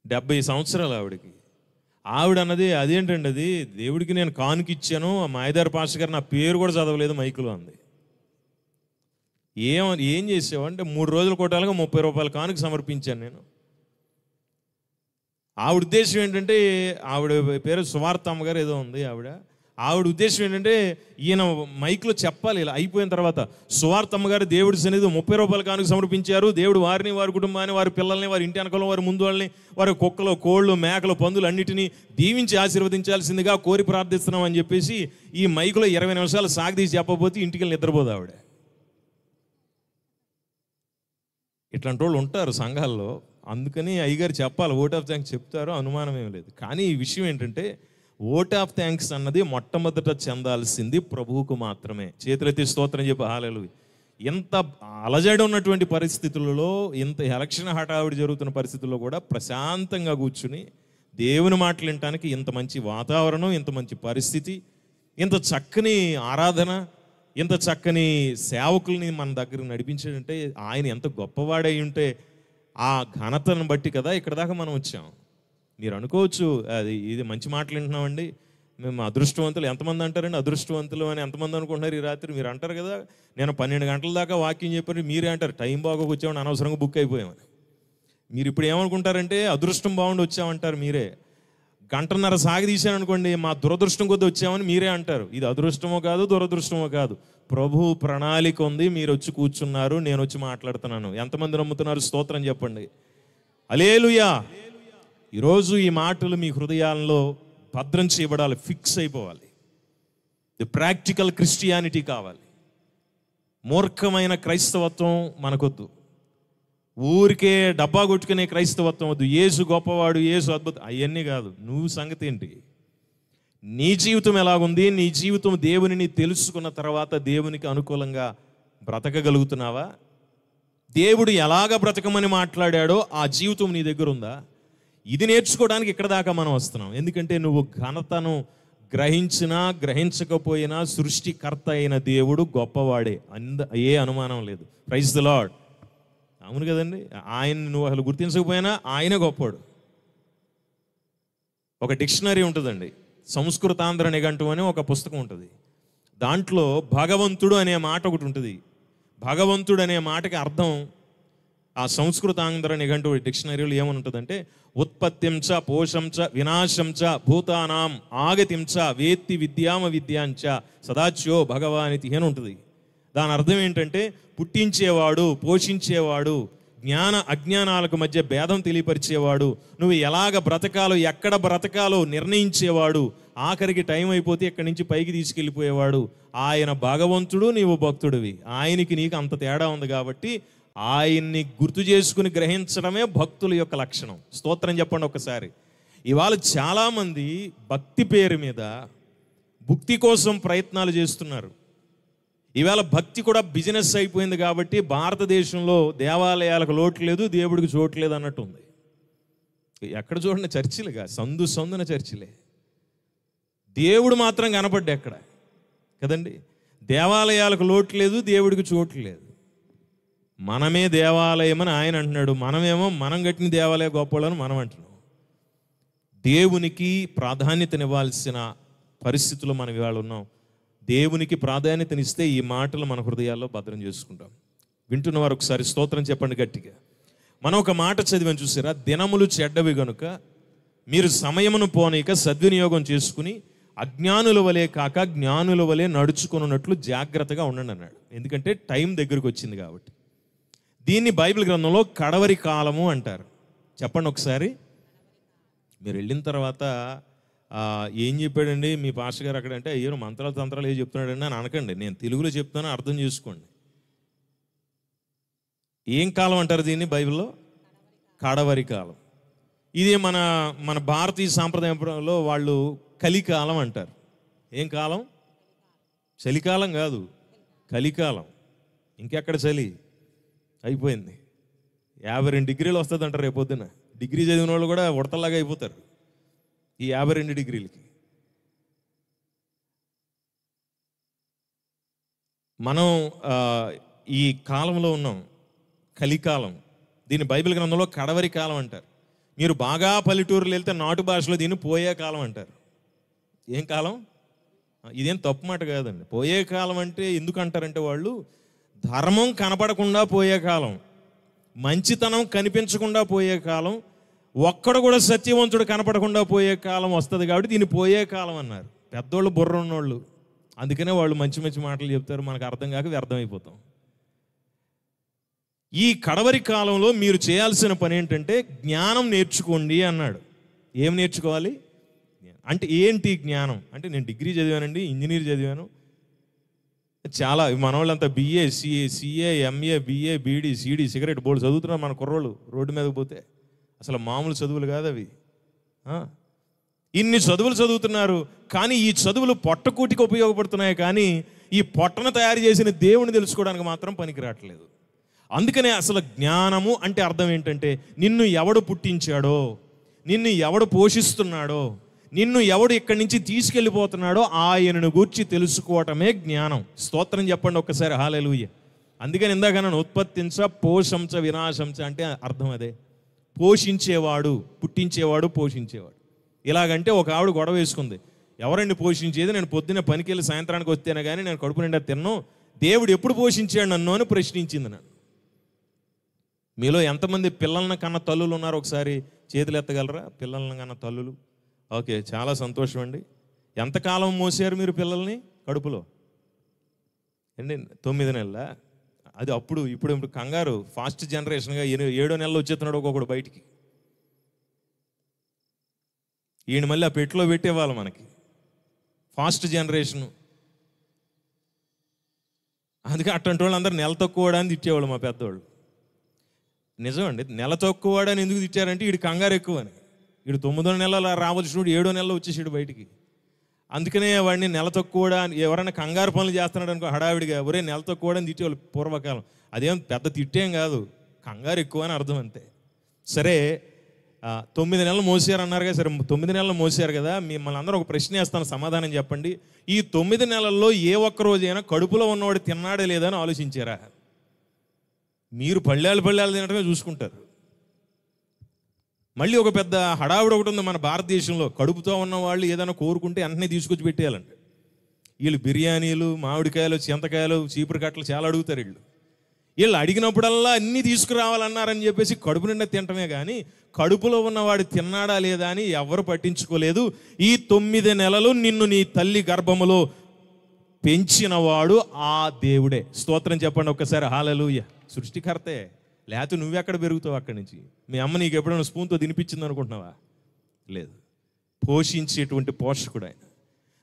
70 సంవత్సరాలు ఆవిడకి. ఆవిడ అన్నది, అదేంటండి అది, దేవుడికి నేను కానుక ఇచ్చాను, ఆ మాయదారి పాస్టర్ గారు నా పేరు కూడా చదవలేదు మైకులో అంది. ఏం చేసావు అంటే, 3 రోజుల కోటాలుగా 30 రూపాయల కానుక సమర్పించాను నేను. ఆవిడ ఉద్దేశం ఏంటంటే, ఆవిడ పేరు సువార్తమ్మ గారు ఏదో ఉంది ఆవిడ ఉద్దేశం ఏంటంటే, ఈయన మైక్లో చెప్పాలి ఇలా అయిపోయిన తర్వాత, సువార్తమ్మ గారు దేవుడి సన్నిధిలో 30 రూపాయల కానుక సమర్పించారు. దేవుడు వారిని, వారి కుటుంబాన్ని, వారి పిల్లల్ని, వారి ఇంటి వెనకలో, వారి ముందు వాళ్ళని, వారి కుక్కలు, కోళ్ళు, మేకలు, పందులు అన్నిటినీ దీవించి ఆశీర్వదించాల్సిందిగా కోరి ప్రార్థిస్తున్నాం అని చెప్పేసి ఈ మైక్లో 20 నిమిషాలు సాగదీసి చెప్పబోతే ఇంటికి వెళ్ళి నిద్రపోదు ఆవిడ. ఇట్లాంటి వాళ్ళు ఉంటారు సంఘాల్లో. అందుకని అయ్యగారు చెప్పాలి, ఓట్ ఆఫ్ థ్యాంక్స్ చెప్తారు, అనుమానం ఏం లేదు. కానీ ఈ విషయం ఏంటంటే, ఓట్ ఆఫ్ థ్యాంక్స్ అన్నది మొట్టమొదట చెందాల్సింది ప్రభువుకు మాత్రమే. చేతులెత్తి స్తోత్రం చెప్పి హల్లెలూయా. ఇంత అలజడి ఉన్నటువంటి పరిస్థితులలో, ఇంత ఎలక్షన్ హడావిడి జరుగుతున్న పరిస్థితుల్లో కూడా ప్రశాంతంగా కూర్చుని దేవుని మాటలు వినటానికి ఇంత మంచి వాతావరణం, ఇంత మంచి పరిస్థితి, ఇంత చక్కని ఆరాధన, ఇంత చక్కని సేవకుల్ని మన దగ్గర నడిపించాడంటే ఆయన ఎంత గొప్పవాడై ఉంటే ఆ ఘనతను బట్టి కదా ఇక్కడ దాకా మనం వచ్చాం. మీరు అనుకోవచ్చు, ఇది మంచి మాటలు వింటున్నామండి, మేము అదృష్టవంతులు. ఎంతమంది అంటారండి అదృష్టవంతులు అని? ఎంతమంది అనుకుంటున్నారు ఈ రాత్రి? మీరు అంటారు కదా, నేను 12 గంటల దాకా వాక్యం చెప్పారు, మీరే అంటారు టైం బాగోక వచ్చామని, అనవసరంగా బుక్ అయిపోయామని. మీరు ఇప్పుడు ఏమనుకుంటారంటే, అదృష్టం బాగుండి వచ్చామంటారు మీరే. 1.5 గంటలు సాగదీశాను అనుకోండి, మా దురదృష్టం కొద్ది వచ్చామని మీరే అంటారు. ఇది అదృష్టమో కాదు, దురదృష్టమో కాదు, ప్రభు ప్రణాళిక ఉంది. మీరు వచ్చి కూర్చున్నారు, నేను వచ్చి మాట్లాడుతున్నాను. ఎంతమంది నమ్ముతున్నారు? స్తోత్రం చెప్పండి. హల్లెలూయా. ఈరోజు ఈ మాటలు మీ హృదయాల్లో భద్రం చేయబడాలి, ఫిక్స్ అయిపోవాలి. ది ప్రాక్టికల్ క్రిస్టియానిటీ కావాలి. మూర్ఖమైన క్రైస్తవత్వం మనకొద్దు. ఊరికే డబ్బా కొట్టుకునే క్రైస్తవత్వం వద్దు. యేసు గొప్పవాడు, యేసు అద్భుతం, అవన్నీ కాదు. నువ్వు సంగతి ఏంటి? నీ జీవితం ఎలాగుంది? నీ జీవితం దేవునిని తెలుసుకున్న తర్వాత దేవునికి అనుకూలంగా బ్రతకగలుగుతున్నావా? దేవుడు ఎలాగ బ్రతకమని మాట్లాడాడో ఆ జీవితం నీ దగ్గర ఉందా? ఇది నేర్చుకోవడానికి ఇక్కడ దాకా మనం వస్తున్నాం. ఎందుకంటే నువ్వు ఘనతను గ్రహించినా గ్రహించకపోయినా సృష్టికర్త అయిన దేవుడు గొప్పవాడే, ఏ అనుమానం లేదు. Praise the Lord. అవును కదండి. ఆయన నువ్వు అసలు గుర్తించకపోయినా ఆయనే గొప్పవాడు. ఒక డిక్షనరీ ఉంటుందండి, సంస్కృతాంధ్ర నిఘంటువు అని ఒక పుస్తకం ఉంటుంది. దాంట్లో భగవంతుడు అనే మాట ఒకటి ఉంటుంది. భగవంతుడు అనే మాటకి అర్థం, ఆ సంస్కృతాంధ్ర నిఘంటు డిక్షనరీలో ఏమనుంటుందంటే ఉత్పత్తించ పోషంచ వినాశంచ భూతానాం ఆగతించ వేత్తి విద్యామ విద్యాంచ సదాచ్యో భగవానితి అని ఉంటుంది. దాని అర్థం ఏంటంటే పుట్టించేవాడు, పోషించేవాడు, జ్ఞాన అజ్ఞానాలకు మధ్య భేదం తెలియపరిచేవాడు, నువ్వు ఎలాగ బ్రతకాలో ఎక్కడ బ్రతకాలో నిర్ణయించేవాడు, ఆఖరికి టైం అయిపోతే ఇక్కడి నుంచి పైకి తీసుకెళ్ళిపోయేవాడు. ఆయన భగవంతుడు, నీవు భక్తుడివి. ఆయనకి నీకు అంత తేడా ఉంది కాబట్టి ఆయన్ని గుర్తు చేసుకుని గ్రహించడమే భక్తుల యొక్క లక్షణం. స్తోత్రం చెప్పండి ఒకసారి. ఇవాళ చాలామంది భక్తి పేరు మీద భుక్తి కోసం ప్రయత్నాలు చేస్తున్నారు. ఈవేళ భక్తి కూడా బిజినెస్ అయిపోయింది కాబట్టి భారతదేశంలో దేవాలయాలకు లోటు లేదు, దేవుడికి చోటు లేదు అన్నట్టు ఉంది. ఎక్కడ చూడండి చర్చిలుగా, సందున చర్చిలే. దేవుడు మాత్రం కనపడ్డా ఎక్కడ కదండి. దేవాలయాలకు లోటు లేదు, దేవుడికి చోటు లేదు. మనమే దేవాలయం అని ఆయన అంటున్నాడు, మనమేమో మనం కట్టిన దేవాలయ గొప్పలని మనం అంటున్నాం. దేవునికి ప్రాధాన్యతనివ్వాల్సిన పరిస్థితుల్లో మనం ఇవాళ ఉన్నాం. దేవునికి ప్రాధాన్యతనిస్తే ఈ మాటలు మన హృదయాల్లో భద్రం చేసుకుంటాం. వింటున్న వారు ఒకసారి స్తోత్రం చెప్పండి గట్టిగా. మనం ఒక మాట చదివాను చూసారా, దినములు చెడ్డవి గనుక మీరు సమయమును పోనీక సద్వినియోగం చేసుకుని అజ్ఞానుల వలె కాక జ్ఞానుల వలె నడుచుకున్నట్లు జాగ్రత్తగా ఉండండి అన్నాడు. ఎందుకంటే టైం దగ్గరకు వచ్చింది కాబట్టి. దీన్ని బైబిల్ గ్రంథంలో కడవరి కాలము అంటారు. చెప్పండి ఒకసారి. మీరు వెళ్ళిన తర్వాత ఏం చెప్పాడండి మీ పాస్టర్ గారు అక్కడ అంటే, అయ్యో మంత్రాలు తంత్రాలు ఏం చెప్తున్నాడండి అని అనకండి. నేను తెలుగులో చెప్తాను, అర్థం చేసుకోండి. ఏం కాలం అంటారు దీన్ని బైబిల్లో? కడవరి కాలం. ఇది మన భారతీయ సాంప్రదాయంలో వాళ్ళు కలికాలం అంటారు. ఏం కాలం? చలికాలం కాదు, కలికాలం. ఇంకెక్కడ చలి అయిపోయింది. 52 డిగ్రీలు వస్తుంది అంటారు రేపొద్దున. డిగ్రీ చదివిన వాళ్ళు కూడా ఉడతల్లాగా అయిపోతారు ఈ 52 డిగ్రీలకి. మనం ఈ కాలంలో ఉన్నాం, కలికాలం. దీన్ని బైబిల్ గ్రంథంలో కడవరి కాలం అంటారు. మీరు బాగా పల్లెటూరులు వెళ్తే నాటు భాషలో దీన్ని పోయే కాలం అంటారు. ఏం కాలం? ఇదేం తప్పు మాట కాదండి. పోయే కాలం అంటే ఎందుకు అంటారంటే, వాళ్ళు ధర్మం కనపడకుండా పోయే కాలం, మంచితనం కనిపించకుండా పోయే కాలం, ఒక్కడు కూడా సత్యవంతుడు కనపడకుండా పోయే కాలం వస్తుంది కాబట్టి దీన్ని పోయే కాలం అన్నారు. పెద్దోళ్ళు బుర్ర ఉన్నోళ్ళు, అందుకనే వాళ్ళు మంచి మంచి మాటలు చెప్తారు, మనకు అర్థం కాక వ్యర్థమైపోతాం. ఈ కడవరి కాలంలో మీరు చేయాల్సిన పని ఏంటంటే జ్ఞానం నేర్చుకోండి అన్నాడు. ఏం నేర్చుకోవాలి అంటే ఏంటి జ్ఞానం అంటే, నేను డిగ్రీ చదివానండి, ఇంజనీర్ చదివాను, చాలా మన వాళ్ళంతా BA CA MA BA BD CD cigarette board చదువుతున్నారు మన కుర్రోళ్ళు రోడ్డు మీదకి పోతే. అసలు మామూలు చదువులు కాదు అవి. ఇన్ని చదువులు చదువుతున్నారు, కానీ ఈ చదువులు పొట్టకూటికి ఉపయోగపడుతున్నాయి, కానీ ఈ పొట్టను తయారు చేసిన దేవుని తెలుసుకోవడానికి మాత్రం పనికి రావట్లేదు. అందుకనే అసలు జ్ఞానము అంటే అర్థం ఏంటంటే, నిన్ను ఎవడు పుట్టించాడో, నిన్ను ఎవడు పోషిస్తున్నాడో, నిన్ను ఎవడు ఇక్కడి నుంచి తీసుకెళ్ళిపోతున్నాడో ఆయనను గూర్చి తెలుసుకోవటమే జ్ఞానం. స్తోత్రం చెప్పండి ఒక్కసారి, హల్లెలూయా. అందుకని ఇందాక నన్ను ఉత్పత్తించ పోషంచ వినాశంచ అంటే అర్థం అదే. పోషించేవాడు, పుట్టించేవాడు, పోషించేవాడు. ఇలాగంటే ఒక ఆవిడ గొడవ వేసుకుంది, ఎవరండి పోషించేది? నేను పొద్దున్న పనికి వెళ్ళి సాయంత్రానికి వస్తేనే కానీ నేను కడుపు నిండా తిన్నాను, దేవుడు ఎప్పుడు పోషించాడు నన్ను అని ప్రశ్నించింది నన్ను. మీలో ఎంతమంది పిల్లలను కన్న తల్లులు ఉన్నారు? ఒకసారి చేతులు ఎత్తగలరా? పిల్లలను కన్న తల్లులు. ఓకే, చాలా సంతోషం అండి. ఎంతకాలం మోసారు మీరు పిల్లల్ని కడుపులో? అండి 9 నెలల. అది అప్పుడు. ఇప్పుడు కంగారు ఫాస్ట్ జనరేషన్గా 7వ నెలలో వచ్చేస్తున్నాడు ఒక్కొక్కడు బయటికి. ఈయన మళ్ళీ ఆ పెట్టిలో పెట్టేవాళ్ళు మనకి. Fast generation. అందుకే అట్లాంటి వాళ్ళు అందరూ నెల తక్కువడాన్ని తిట్టేవాళ్ళు మా పెద్దవాళ్ళు. నిజమండి, నెల తక్కువడాన్ని ఎందుకు తిట్టారంటే వీడి కంగారు ఎక్కువ అని. వీడు 9వ నెలలో రావాల్సినప్పుడు 7వ నెలలో వచ్చేసాడు బయటికి. అందుకనే వాడిని నెల తక్కువడా, ఎవరైనా కంగారు పనులు చేస్తున్నాడు అనుకో హడావిడిగా, ఒరే నెల తక్కువడా అని తిట్టేవాళ్ళు పూర్వకాలం. అదేం పెద్ద తిట్టేం కాదు, కంగారు ఎక్కువ అని అర్థం అంతే. సరే, 9 నెలలు మోసారు అన్నారుగా. సరే 9 నెలలు మోసారు కదా, మిమ్మల్ని అందరూ ఒక ప్రశ్న వేస్తాను, సమాధానం చెప్పండి. ఈ 9 నెలల్లో ఏ ఒక్క రోజైనా కడుపులో ఉన్నవాడు తిన్నాడే లేదా అని ఆలోచించారా? మీరు పళ్ళాలు తినడమే చూసుకుంటారు. మళ్ళీ ఒక పెద్ద హడావుడి ఒకటి ఉంది మన భారతదేశంలో. కడుపుతో ఉన్న వాళ్ళు ఏదైనా కోరుకుంటే వెంటనే తీసుకొచ్చి పెట్టేయాలండి. వీళ్ళు బిర్యానీలు, మామిడికాయలు, చింతకాయలు, చీపురు కట్టలు చాలా అడుగుతారు వీళ్ళు. వీళ్ళు అడిగినప్పుడల్లా అన్నీ తీసుకురావాలన్నారని చెప్పేసి కడుపు నిండా తినటమే కానీ కడుపులో ఉన్నవాడు తిన్నాడా లేదా అని ఎవరు పట్టించుకోలేదు. ఈ 9 నెలలు నిన్ను నీ తల్లి గర్భములో పెంచినవాడు ఆ దేవుడే. స్తోత్రం చెప్పండి ఒక్కసారి. హల్లెలూయా. సృష్టికర్తే. లేకపోతే నువ్వెక్కడ పెరుగుతావు అక్కడి నుంచి? మీ అమ్మ నీకు ఎప్పుడైనా స్పూన్తో తినిపించింది అనుకుంటున్నావా? లేదు. పోషించేటువంటి పోషకుడు ఆయన.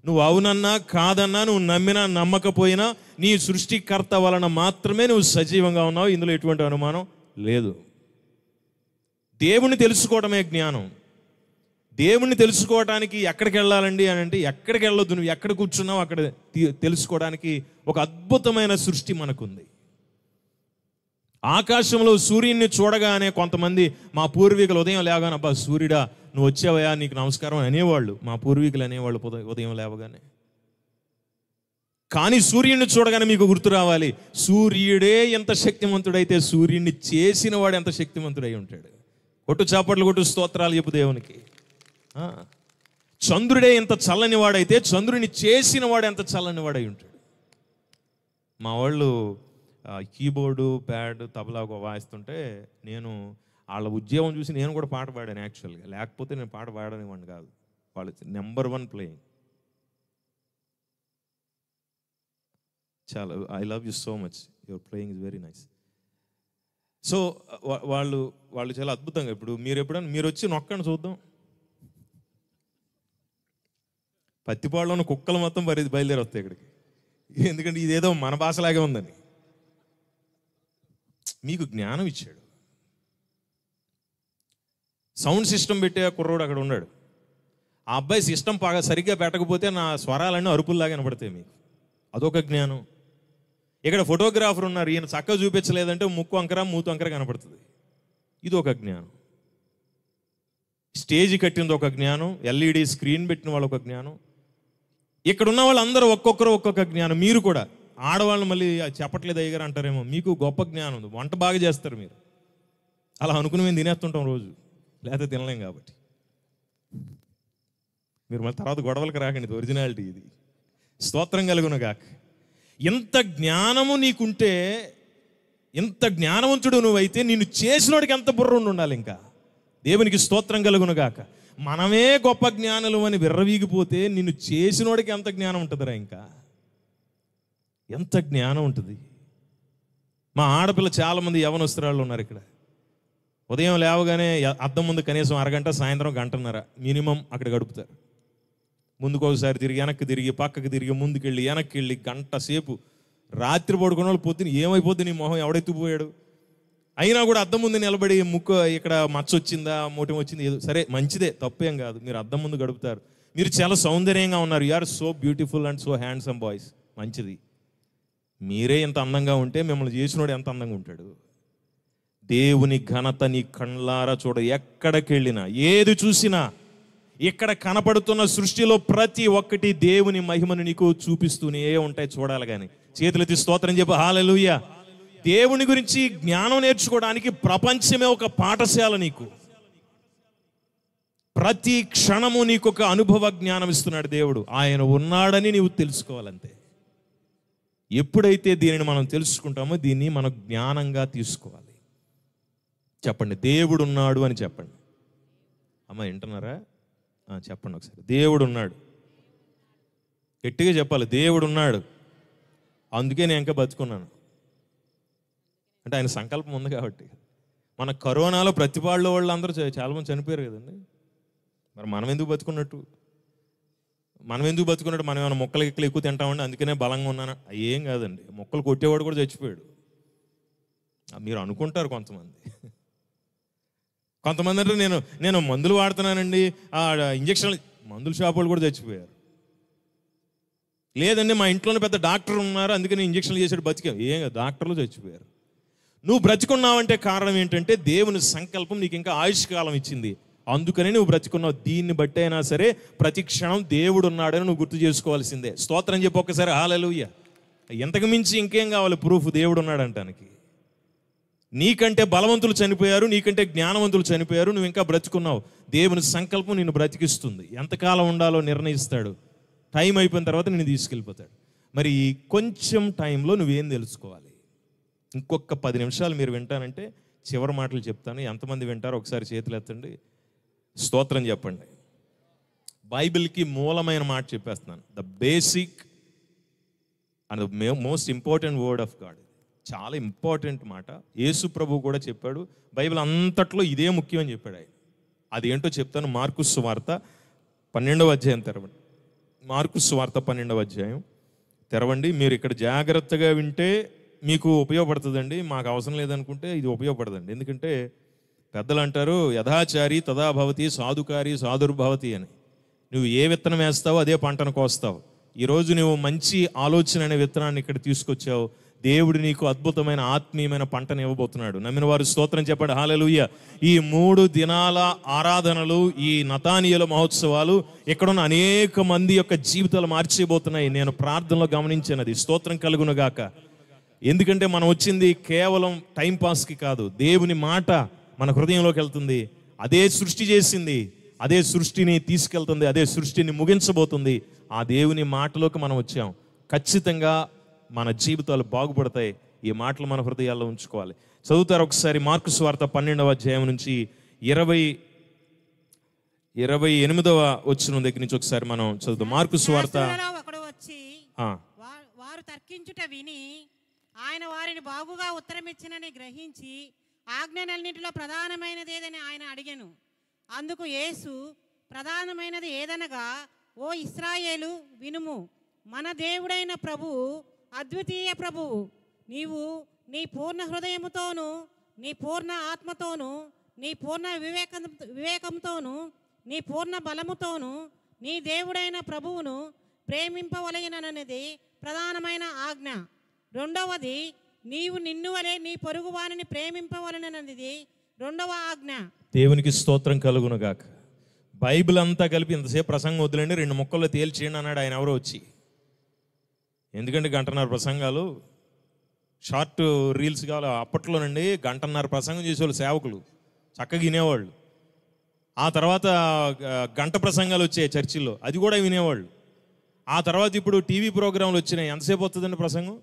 నువ్వు అవునన్నా కాదన్నా, నువ్వు నమ్మినా నమ్మకపోయినా నీ సృష్టికర్త వలన మాత్రమే నువ్వు సజీవంగా ఉన్నావు. ఇందులో ఎటువంటి అనుమానం లేదు. దేవుణ్ణి తెలుసుకోవడమే జ్ఞానం. దేవుణ్ణి తెలుసుకోవడానికి ఎక్కడికి వెళ్ళాలండి అని అంటే ఎక్కడికి వెళ్ళొద్దు. నువ్వు ఎక్కడ కూర్చున్నావు అక్కడ తెలుసుకోవడానికి ఒక అద్భుతమైన సృష్టి మనకుంది. ఆకాశంలో సూర్యుడిని చూడగానే కొంతమంది మా పూర్వీకులు ఉదయం లేవగానే, అబ్బా సూర్యుడా నువ్వు వచ్చావయా నీకు నమస్కారం అనేవాళ్ళు. మా పూర్వీకులు అనేవాళ్ళు ఉదయం లేవగానే. కానీ సూర్యుడిని చూడగానే మీకు గుర్తు రావాలి, సూర్యుడే ఎంత శక్తివంతుడైతే సూర్యుడిని చేసిన వాడు ఎంత శక్తివంతుడై ఉంటాడు. కొట్టు చాపట్లు కొట్టు, స్తోత్రాలు చెప్పు దేవునికి. చంద్రుడే ఎంత చల్లని వాడైతే చంద్రుడిని చేసిన వాడు ఎంత చల్లని వాడై ఉంటాడు. మా వాళ్ళు కీబోర్డు ప్యాడ్ తబలా వాయిస్తుంటే నేను వాళ్ళ ఉద్యోగం చూసి నేను కూడా పాట పాడాను యాక్చువల్గా. లేకపోతే నేను పాట పాడనివ్వండి కాదు. వాళ్ళు నెంబర్ 1 ప్లేయింగ్. చాలా I love you so much, your playing is very nice. So వాళ్ళు చాలా అద్భుతంగా. ఇప్పుడు మీరు ఎప్పుడైనా మీరు వచ్చి నొక్కండి చూద్దాం. పత్తిపాడులోని కుక్కలు మొత్తం బయలుదేరి వస్తాయి ఇక్కడికి. ఎందుకంటే ఇదేదో మన భాషలాగే ఉందని. మీకు జ్ఞానం ఇచ్చాడు. సౌండ్ సిస్టమ్ పెట్టే కుర్రోడు అక్కడ ఉన్నాడు. ఆ అబ్బాయి సిస్టమ్ సరిగ్గా పెట్టకపోతే నా స్వరాలన్నీ అరుపుల్లాగా వినపడతాయి మీకు. అదొక జ్ఞానం. ఇక్కడ ఫోటోగ్రాఫర్ ఉన్నారు, ఈయన చక్కగా చూపించలేదంటే ముక్కు వంకర మూతు వంకర కనపడుతుంది. ఇది ఒక జ్ఞానం. స్టేజ్ కట్టింది ఒక జ్ఞానం. ఎల్ఈడి స్క్రీన్ పెట్టిన వాళ్ళు ఒక జ్ఞానం. ఇక్కడ ఉన్న వాళ్ళందరూ ఒక్కొక్కరు ఒక్కొక్క జ్ఞానం. మీరు కూడా ఆడవాళ్ళు మళ్ళీ చెప్పట్లేదు అయ్యగారు అంటారేమో, మీకు గొప్ప జ్ఞానం ఉంది. వంట బాగా చేస్తారు మీరు. అలా అనుకుని మేము తినేస్తుంటాం రోజు, లేకపోతే తినలేం కాబట్టి. మీరు మళ్ళీ తర్వాత గొడవలకు రాకండి, ఇది ఒరిజినాలిటీ. ఇది స్తోత్రం కలుగును గాక. ఎంత జ్ఞానము నీకుంటే, ఎంత జ్ఞానవంతుడు నువ్వైతే నిన్ను చేసినోడికి ఎంత బుర్ర ఉండాలి. ఇంకా దేవునికి స్తోత్రం కలుగును గాక. మనమే గొప్ప జ్ఞానులు అని విర్రవీగిపోతే నిన్ను చేసినోడికి ఎంత జ్ఞానం ఉంటుందిరా. ఇంకా ఎంత జ్ఞానం ఉంటుంది. మా ఆడపిల్ల చాలామంది యవనస్తురాళ్ళు ఉన్నారు ఇక్కడ. ఉదయం లేవగానే అద్దం ముందు కనీసం అరగంట, సాయంత్రం గంటన్నర మినిమం అక్కడ గడుపుతారు. ముందుకు ఒకసారి తిరిగి, వెనక్కి తిరిగి, పక్కకి తిరిగి, ముందుకెళ్ళి వెనక్కి వెళ్ళి గంట సేపు. రాత్రి పడుకున్న వాళ్ళు పొద్దున ఏమైపోద్ది నీ మొహం ఎవడెత్తిపోయాడు అయినా కూడా అద్దం ముందు నిలబడి ముక్కు ఇక్కడ మచ్చ వచ్చిందా, మోటం వచ్చింది, ఏదో సరే మంచిదే, తప్పేం కాదు. మీరు అద్దం ముందు గడుపుతారు. మీరు చాలా సౌందర్యంగా ఉన్నారు. You are so beautiful and so handsome boys. మంచిది. మీరే ఎంత అందంగా ఉంటే మిమ్మల్ని చేసినోడు ఎంత అందంగా ఉంటాడు. దేవుని ఘనత నీ కళ్ళారా చూడ. ఎక్కడికి వెళ్ళినా, ఏది చూసినా, ఇక్కడ కనపడుతున్న సృష్టిలో ప్రతి ఒక్కటి దేవుని మహిమను నీకు చూపిస్తూనే ఉంటాయి. చూడాలి కానీ చేతులెత్తి స్తోత్రం చెప్పు. హల్లెలూయా. దేవుని గురించి జ్ఞానం నేర్చుకోవడానికి ప్రపంచమే ఒక పాఠశాల. నీకు ప్రతి క్షణము నీకు ఒక అనుభవ జ్ఞానం ఇస్తున్నాడు దేవుడు. ఆయన ఉన్నాడని నీవు తెలుసుకోవాలంతే. ఎప్పుడైతే దీనిని మనం తెలుసుకుంటామో దీన్ని మనం జ్ఞానంగా తీసుకోవాలి. చెప్పండి, దేవుడు ఉన్నాడు అని చెప్పండి. అమ్మ వింటున్నారా? చెప్పండి ఒకసారి. దేవుడు ఉన్నాడు. గట్టిగా చెప్పాలి. దేవుడు ఉన్నాడు. అందుకే నేను ఇంకా బతుకున్నాను అంటే ఆయన సంకల్పం ఉంది కాబట్టి. మన కరోనాలో ప్రతిపాడులో వాళ్ళు అందరూ చాలామంది చనిపోయారు కదండి. మరి మనం ఎందుకు బతుకున్నట్టు? మనం ఏమైనా మొక్కలు ఎక్కువ తింటామండి అందుకనే బలంగా ఉన్నాను? ఏం కాదండి. మొక్కలు కొట్టేవాడు కూడా చచ్చిపోయాడు. మీరు అనుకుంటారు కొంతమంది. అంటే నేను మందులు వాడుతున్నానండి, ఇంజక్షన్లు, మందుల షాప్ వాళ్ళు కూడా చచ్చిపోయారు. లేదండి మా ఇంట్లోనే పెద్ద డాక్టర్ ఉన్నారు అందుకని ఇంజక్షన్లు చేసాడు బతికాం. ఏం డాక్టర్లు చచ్చిపోయారు. నువ్వు బ్రతికున్నావంటే కారణం ఏంటంటే దేవుని సంకల్పం నీకు ఇంకా ఆయుష్కాలం ఇచ్చింది. అందుకని నువ్వు బ్రతికున్నావు. దీన్ని బట్టి అయినా సరే ప్రతి క్షణం దేవుడు ఉన్నాడని నువ్వు గుర్తు చేసుకోవాల్సిందే. స్తోత్రం చెప్పి ఒక్కసారి హల్లెలూయా. ఎంతకు మించి ఇంకేం కావాలి ప్రూఫ్ దేవుడు ఉన్నాడు అంటానికి? నీకంటే బలవంతులు చనిపోయారు, నీకంటే జ్ఞానవంతులు చనిపోయారు, నువ్వు ఇంకా బ్రతికున్నావు. దేవుని సంకల్పం నిన్ను బ్రతికిస్తుంది. ఎంతకాలం ఉండాలో నిర్ణయిస్తాడు. టైం అయిపోయిన తర్వాత నిన్ను తీసుకెళ్ళిపోతాడు. మరి కొంచెం టైంలో నువ్వేం తెలుసుకోవాలి? ఇంకొక 10 నిమిషాలు మీరు వింటానంటే చివరి మాటలు చెప్తాను. ఎంతమంది వింటారో ఒకసారి చేతులు ఎత్తండి, స్తోత్రం చెప్పండి. బైబిల్కి మూలమైన మాట చెప్పేస్తున్నాను. The basic and the most important word of God. చాలా ఇంపార్టెంట్ మాట. యేసు ప్రభు కూడా చెప్పాడు, బైబిల్ అంతట్లో ఇదే ముఖ్యం అని చెప్పాడు ఆయన. అది ఏంటో చెప్తాను. మార్కు సువార్త 12వ అధ్యాయం తెరవండి. మార్కు సువార్త 12వ అధ్యాయం తెరవండి. మీరు ఇక్కడ జాగ్రత్తగా వింటే మీకు ఉపయోగపడుతుందండి. మాకు అవసరం లేదనుకుంటే ఇది ఉపయోగపడదండి. ఎందుకంటే పెద్దలు అంటారు, యథాచారి తదాభవతి, సాధుకారి సాధుర్భవతి అని. నువ్వు ఏ విత్తనం వేస్తావో అదే పంటను కోస్తావు. ఈరోజు నువ్వు మంచి ఆలోచన అనే విత్తనాన్ని ఇక్కడ తీసుకొచ్చావు. దేవుడు నీకు అద్భుతమైన ఆత్మీయమైన పంటను ఇవ్వబోతున్నాడు. నమ్మిన వారు స్తోత్రం చెప్పండి, హల్లెలూయా. ఈ 3 దినాల ఆరాధనలు, ఈ నతానీయుల మహోత్సవాలు ఇక్కడున్న అనేక మంది యొక్క జీవితాలు మార్చేయబోతున్నాయి. నేను ప్రార్థనలో గమనించినది. స్తోత్రం కలుగునుగాక. ఎందుకంటే మనం వచ్చింది కేవలం టైంపాస్కి కాదు. దేవుని మాట మన హృదయంలోకి వెళ్తుంది. అదే సృష్టి చేసింది, అదే సృష్టిని తీసుకెళ్తుంది, అదే సృష్టిని ముగించబోతుంది. ఆ దేవుని మాటలోకి మనం వచ్చాం. ఖచ్చితంగా మన జీవితాలు బాగుపడతాయి. ఈ మాటలు మన హృదయాల్లో ఉంచుకోవాలి. చదువుతారు ఒకసారి మార్కు సువార్త 12వ అధ్యాయం నుంచి 28వ వచనం దగ్గర నుంచి ఒకసారి మనం చదువుతాం. మార్కు సువార్త. ఒకడు వచ్చి వారు తర్కించుట విని ఆయన వారిని బాగుగా ఉత్తరమిచ్చినని గ్రహించి ఆజ్ఞలన్నింటిలో ప్రధానమైనది ఏదని ఆయన అడిగెను. అందుకు యేసు, ప్రధానమైనది ఏదనగా, ఓ ఇశ్రాయేలు వినుము, మన దేవుడైన ప్రభువు అద్వితీయ ప్రభువు. నీవు నీ పూర్ణ హృదయముతోనూ, నీ పూర్ణ ఆత్మతోనూ, నీ పూర్ణ వివేకంతోనూ, నీ పూర్ణ బలముతోనూ నీ దేవుడైన ప్రభువును ప్రేమింపవలెనన్నది ప్రధానమైన ఆజ్ఞ. రెండవది, నీవు నిన్ను వలె నీ పొరుగు వారిని ప్రేమింపవలెనన్నది రెండవ ఆజ్ఞ. దేవునికి స్తోత్రం కలుగునుగాక. బైబిల్ అంతా కలిపి ఇంతసేపు ప్రసంగం వద్దులండి, 2 ముక్కల్లో తేల్చేయండి అన్నాడు ఆయన ఎవరో వచ్చి. ఎందుకంటే 1.5 గంటల ప్రసంగాలు, షార్ట్ రీల్స్ కావాలి. అప్పట్లోనండి 1.5 గంటల ప్రసంగం చేసేవాళ్ళు సేవకులు, చక్కగా వినేవాళ్ళు. ఆ తర్వాత 1 గంట ప్రసంగాలు వచ్చాయి చర్చిల్లో, అది కూడా వినేవాళ్ళు. ఆ తర్వాత ఇప్పుడు టీవీ ప్రోగ్రాంలు వచ్చినాయి. ఎంతసేపు వస్తుందండి ప్రసంగం?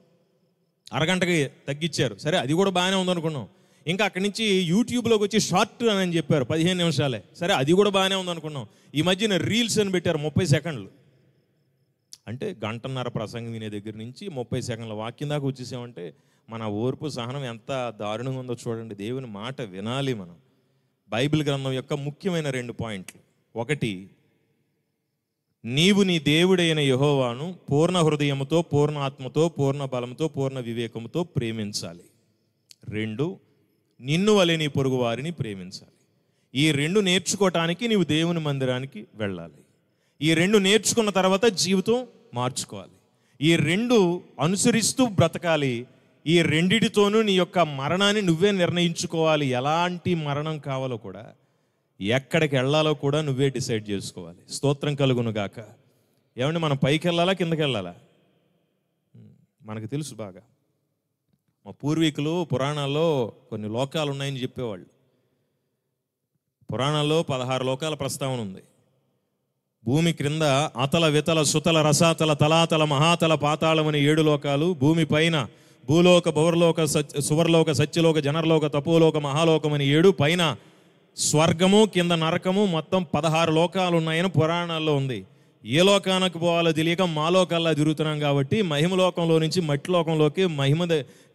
1.5 గంటకి తగ్గించారు. సరే, అది కూడా బాగానే ఉందనుకున్నాం. ఇంకా అక్కడి నుంచి యూట్యూబ్లోకి వచ్చి షార్ట్ అని చెప్పారు, 15 నిమిషాలే. సరే, అది కూడా బాగానే ఉందనుకున్నాం. ఈ మధ్యన రీల్స్ అని పెట్టారు, 30 సెకండ్లు. అంటే 1.5 గంటల ప్రసంగం వినే దగ్గర నుంచి 30 సెకండ్ల వాక్యం దాకా వచ్చేసామంటే మన ఓర్పు సహనం ఎంత దారుణంగా ఉందో చూడండి. దేవుని మాట వినాలి మనం. బైబిల్ గ్రంథం యొక్క ముఖ్యమైన 2 పాయింట్లు. 1, నీవు నీ దేవుడైన యెహోవాను పూర్ణ హృదయముతో, పూర్ణ ఆత్మతో, పూర్ణ బలంతో, పూర్ణ వివేకముతో ప్రేమించాలి. 2, నిన్ను వలె నీ పొరుగు వారిని ప్రేమించాలి. ఈ 2 నేర్చుకోవటానికి నీవు దేవుని మందిరానికి వెళ్ళాలి. ఈ 2 నేర్చుకున్న తర్వాత జీవితం మార్చుకోవాలి. ఈ 2 అనుసరిస్తూ బ్రతకాలి. ఈ 2తోనూ నీ యొక్క మరణాన్ని నువ్వే నిర్ణయించుకోవాలి. ఎలాంటి మరణం కావాలో కూడా, ఎక్కడికి వెళ్ళాలో కూడా నువ్వే డిసైడ్ చేసుకోవాలి. స్తోత్రం కలుగునుగాక. ఏమంటే మనం పైకి వెళ్ళాలా, కిందకి వెళ్ళాలా? మనకు తెలుసు బాగా. మా పూర్వీకులు పురాణాల్లో కొన్ని లోకాలు ఉన్నాయని చెప్పేవాళ్ళు. పురాణాల్లో 16 లోకాల ప్రస్తావన ఉంది. భూమి క్రింద అతల వితల సుతల రసాతల తలాతల మహాతల పాతాళం అనే 7 లోకాలు, భూమి పైన భూలోక భువర్లోక సువర్లోక సత్యలోక జనర్లోక తపోలోక మహాలోకం అని 7, పైన స్వర్గము, కింద నరకము, మొత్తం 16 లోకాలు ఉన్నాయని పురాణాల్లో ఉంది. ఏ లోకానికి పోవాలో తెలియక మాలోకల్లా తిరుగుతున్నాం కాబట్టి మహిమలోకంలో నుంచి మట్టి లోకంలోకి మహిమ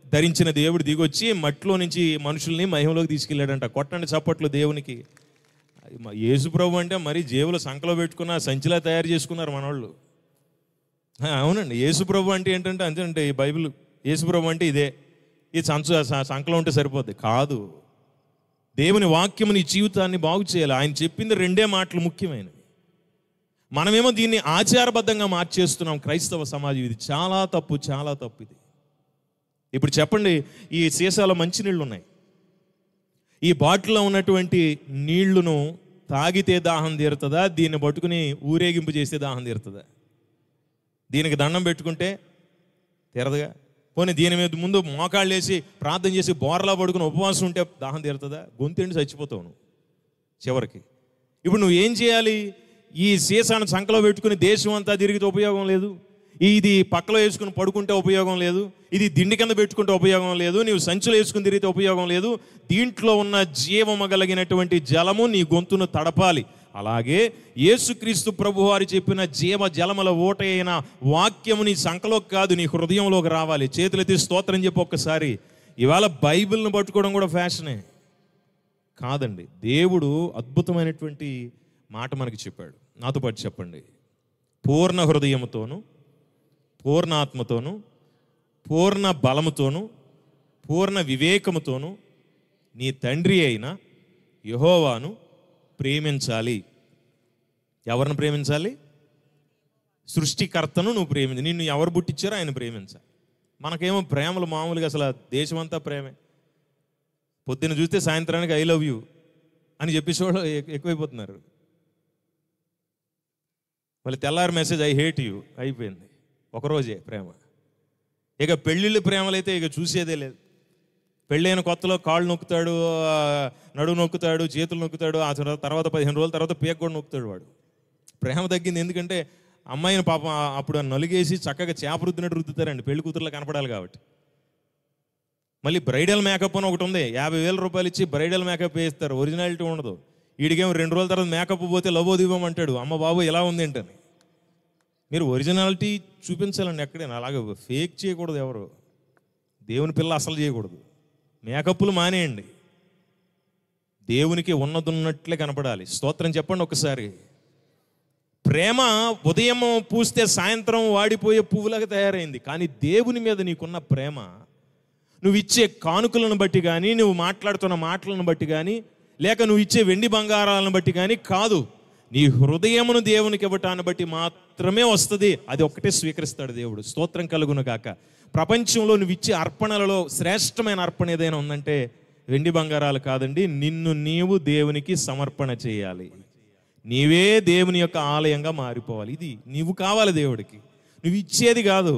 ధరించిన దేవుడు దిగొచ్చి మట్టిలో నుంచి మనుషుల్ని మహిమలోకి తీసుకెళ్ళాడంట. కొట్టండి చప్పట్లు దేవునికి. యేసుప్రభు అంటే మరి జేబులో సంకలో పెట్టుకున్న సంచిలా తయారు చేసుకున్నారు మనోళ్ళు. అవునండి, యేసుప్రభు అంటే ఏంటంటే అంతేనంటే ఈ బైబిల్, యేసుప్రభు అంటే ఇదే, ఈ సంకలో ఉంటే సరిపోద్ది కాదు. దేవుని వాక్యం నీ జీవితాన్ని బాగు చేయాలి. ఆయన చెప్పింది 2 మాటలు ముఖ్యమైనవి. మనమేమో దీన్ని ఆచారబద్ధంగా మార్చేస్తున్నాం. క్రైస్తవ సమాజం ఇది చాలా తప్పు, చాలా తప్పు ఇది. ఇప్పుడు చెప్పండి, ఈ సీసాలో మంచినీళ్ళు ఉన్నాయి. ఈ బాటిల్లో ఉన్నటువంటి నీళ్లును తాగితే దాహం తీరుతుందా? దీన్ని పట్టుకుని ఊరేగింపు చేస్తే దాహం తీరుతుందా? దీనికి దండం పెట్టుకుంటే తీరదుగా. పోనీ దీని మీద ముందు మోకాళ్ళు వేసి ప్రార్థన చేసి బోర్లా పడుకుని ఉపవాసం ఉంటే దాహం తీరుతుందా? గొంతెండి చచ్చిపోతావు నువ్వు చివరికి. ఇప్పుడు నువ్వు ఏం చేయాలి? ఈ సీసాను సంకలో పెట్టుకుని దేశం అంతా తిరిగితే ఉపయోగం లేదు. ఇది పక్కలో వేసుకుని పడుకుంటే ఉపయోగం లేదు, ఇది దిండి కింద పెట్టుకుంటే ఉపయోగం లేదు, నీవు సంచులు వేసుకుని తిరిగితే ఉపయోగం లేదు. దీంట్లో ఉన్న జీవము కలిగినటువంటి జలము నీ గొంతును తడపాలి. అలాగే యేసుక్రీస్తు ప్రభువారు చెప్పిన జీవ జలముల ఊట అయిన వాక్యము నీ సంకలోకి కాదు, నీ హృదయంలోకి రావాలి. చేతులెత్తి స్తోత్రం చెప్పి ఒక్కసారి. ఇవాళ బైబిల్ని పట్టుకోవడం కూడా ఫ్యాషనే కాదండి. దేవుడు అద్భుతమైనటువంటి మాట మనకి చెప్పాడు. నాతో పాటు చెప్పండి. పూర్ణ హృదయముతోను, పూర్ణ ఆత్మతోను, పూర్ణ బలముతోను, పూర్ణ వివేకముతోను నీ తండ్రి అయిన యెహోవాను ప్రేమించాలి. ఎవరిని ప్రేమించాలి? సృష్టికర్తను నువ్వు ప్రేమించాలి. నిన్ను ఎవరు పుట్టించారో ఆయన ప్రేమించాలి. మనకేమో ప్రేమలు మామూలుగా అసలు దేశమంతా ప్రేమే. పొద్దున్న చూస్తే సాయంత్రానికి ఐ లవ్ యూ అని చెప్పేసి వాళ్ళు ఎక్కువైపోతున్నారు. మళ్ళీ తెల్లారి మెసేజ్ ఐ హేట్ యూ అయిపోయింది. ఒకరోజే ప్రేమ. ఇక పెళ్ళిళ్ళు ప్రేమలైతే ఇక చూసేదే లేదు. పెళ్ళైన కొత్తలో కాళ్ళు నొక్కుతాడు, నడువు నొక్కుతాడు, చేతులు నొక్కుతాడు. ఆ తర్వాత 15 రోజుల తర్వాత పీక కూడా నొక్కుతాడు వాడు. ప్రేమ తగ్గింది. ఎందుకంటే అమ్మాయిని పాపం అప్పుడు నలుగేసి చక్కగా చేప రుద్దినట్టు రుద్దుతారండి, పెళ్లి కూతురులో కనపడాలి కాబట్టి. మళ్ళీ బ్రైడల్ మేకప్ అని ఒకటి ఉంది, 50,000 రూపాయలు ఇచ్చి బ్రైడల్ మేకప్ వేస్తారు, ఒరిజినాలిటీ ఉండదు. వీడికేమో 2 రోజుల తర్వాత మేకప్ పోతే లవోదీపం అంటాడు. అమ్మ బాబు ఎలా ఉంది ఏంటని. మీరు ఒరిజినాలిటీ చూపించాలండి ఎక్కడైనా. అలాగే ఫేక్ చేయకూడదు. ఎవరు దేవుని పిల్ల అసలు చేయకూడదు. మేకప్లు మానేయండి. దేవునికి ఉన్నదున్నట్లే కనపడాలి. స్తోత్రం చెప్పండి ఒకసారి. ప్రేమ ఉదయం పూస్తే సాయంత్రం వాడిపోయే పువ్వులాగా తయారైంది. కానీ దేవుని మీద నీకున్న ప్రేమ నువ్వు ఇచ్చే కానుకలను బట్టి కానీ, నువ్వు మాట్లాడుతున్న మాటలను బట్టి కానీ, లేక నువ్వు ఇచ్చే వెండి బంగారాలను బట్టి కానీ కాదు. నీ హృదయమును దేవునికి ఇవ్వటాన్ని బట్టి మాత్రమే వస్తుంది. అది ఒక్కటే స్వీకరిస్తాడు దేవుడు. స్తోత్రం కలుగును గాక. ప్రపంచంలో నువ్వు ఇచ్చే అర్పణలలో శ్రేష్టమైన అర్పణ ఏదైనా ఉందంటే వెండి బంగారాలు కాదండి. నిన్ను నీవు దేవునికి సమర్పణ చేయాలి. నీవే దేవుని యొక్క ఆలయంగా మారిపోవాలి. ఇది నీవు కావాలి దేవుడికి. నువ్వు ఇచ్చేది కాదు,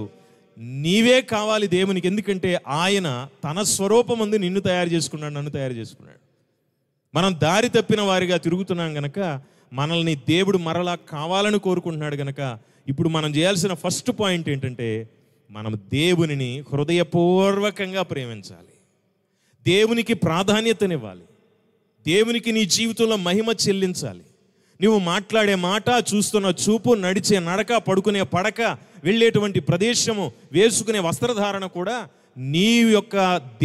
నీవే కావాలి దేవునికి. ఎందుకంటే ఆయన తన స్వరూపమందు నిన్ను తయారు చేసుకున్నాడు, నన్ను తయారు చేసుకున్నాడు. మనం దారి తప్పిన వారిగా తిరుగుతున్నాం గనక మనల్ని దేవుడు మరలా కావాలని కోరుకుంటున్నాడు గనక ఇప్పుడు మనం చేయాల్సిన ఫస్ట్ పాయింట్ ఏంటంటే మనం దేవునిని హృదయపూర్వకంగా ప్రేమించాలి. దేవునికి ప్రాధాన్యతనివ్వాలి. దేవునికి నీ జీవితంలో మహిమ చెల్లించాలి. నువ్వు మాట్లాడే మాట, చూస్తున్న చూపు, నడిచే నడక, పడుకునే పడక, వెళ్ళేటువంటి ప్రదేశము, వేసుకునే వస్త్రధారణ కూడా నీ యొక్క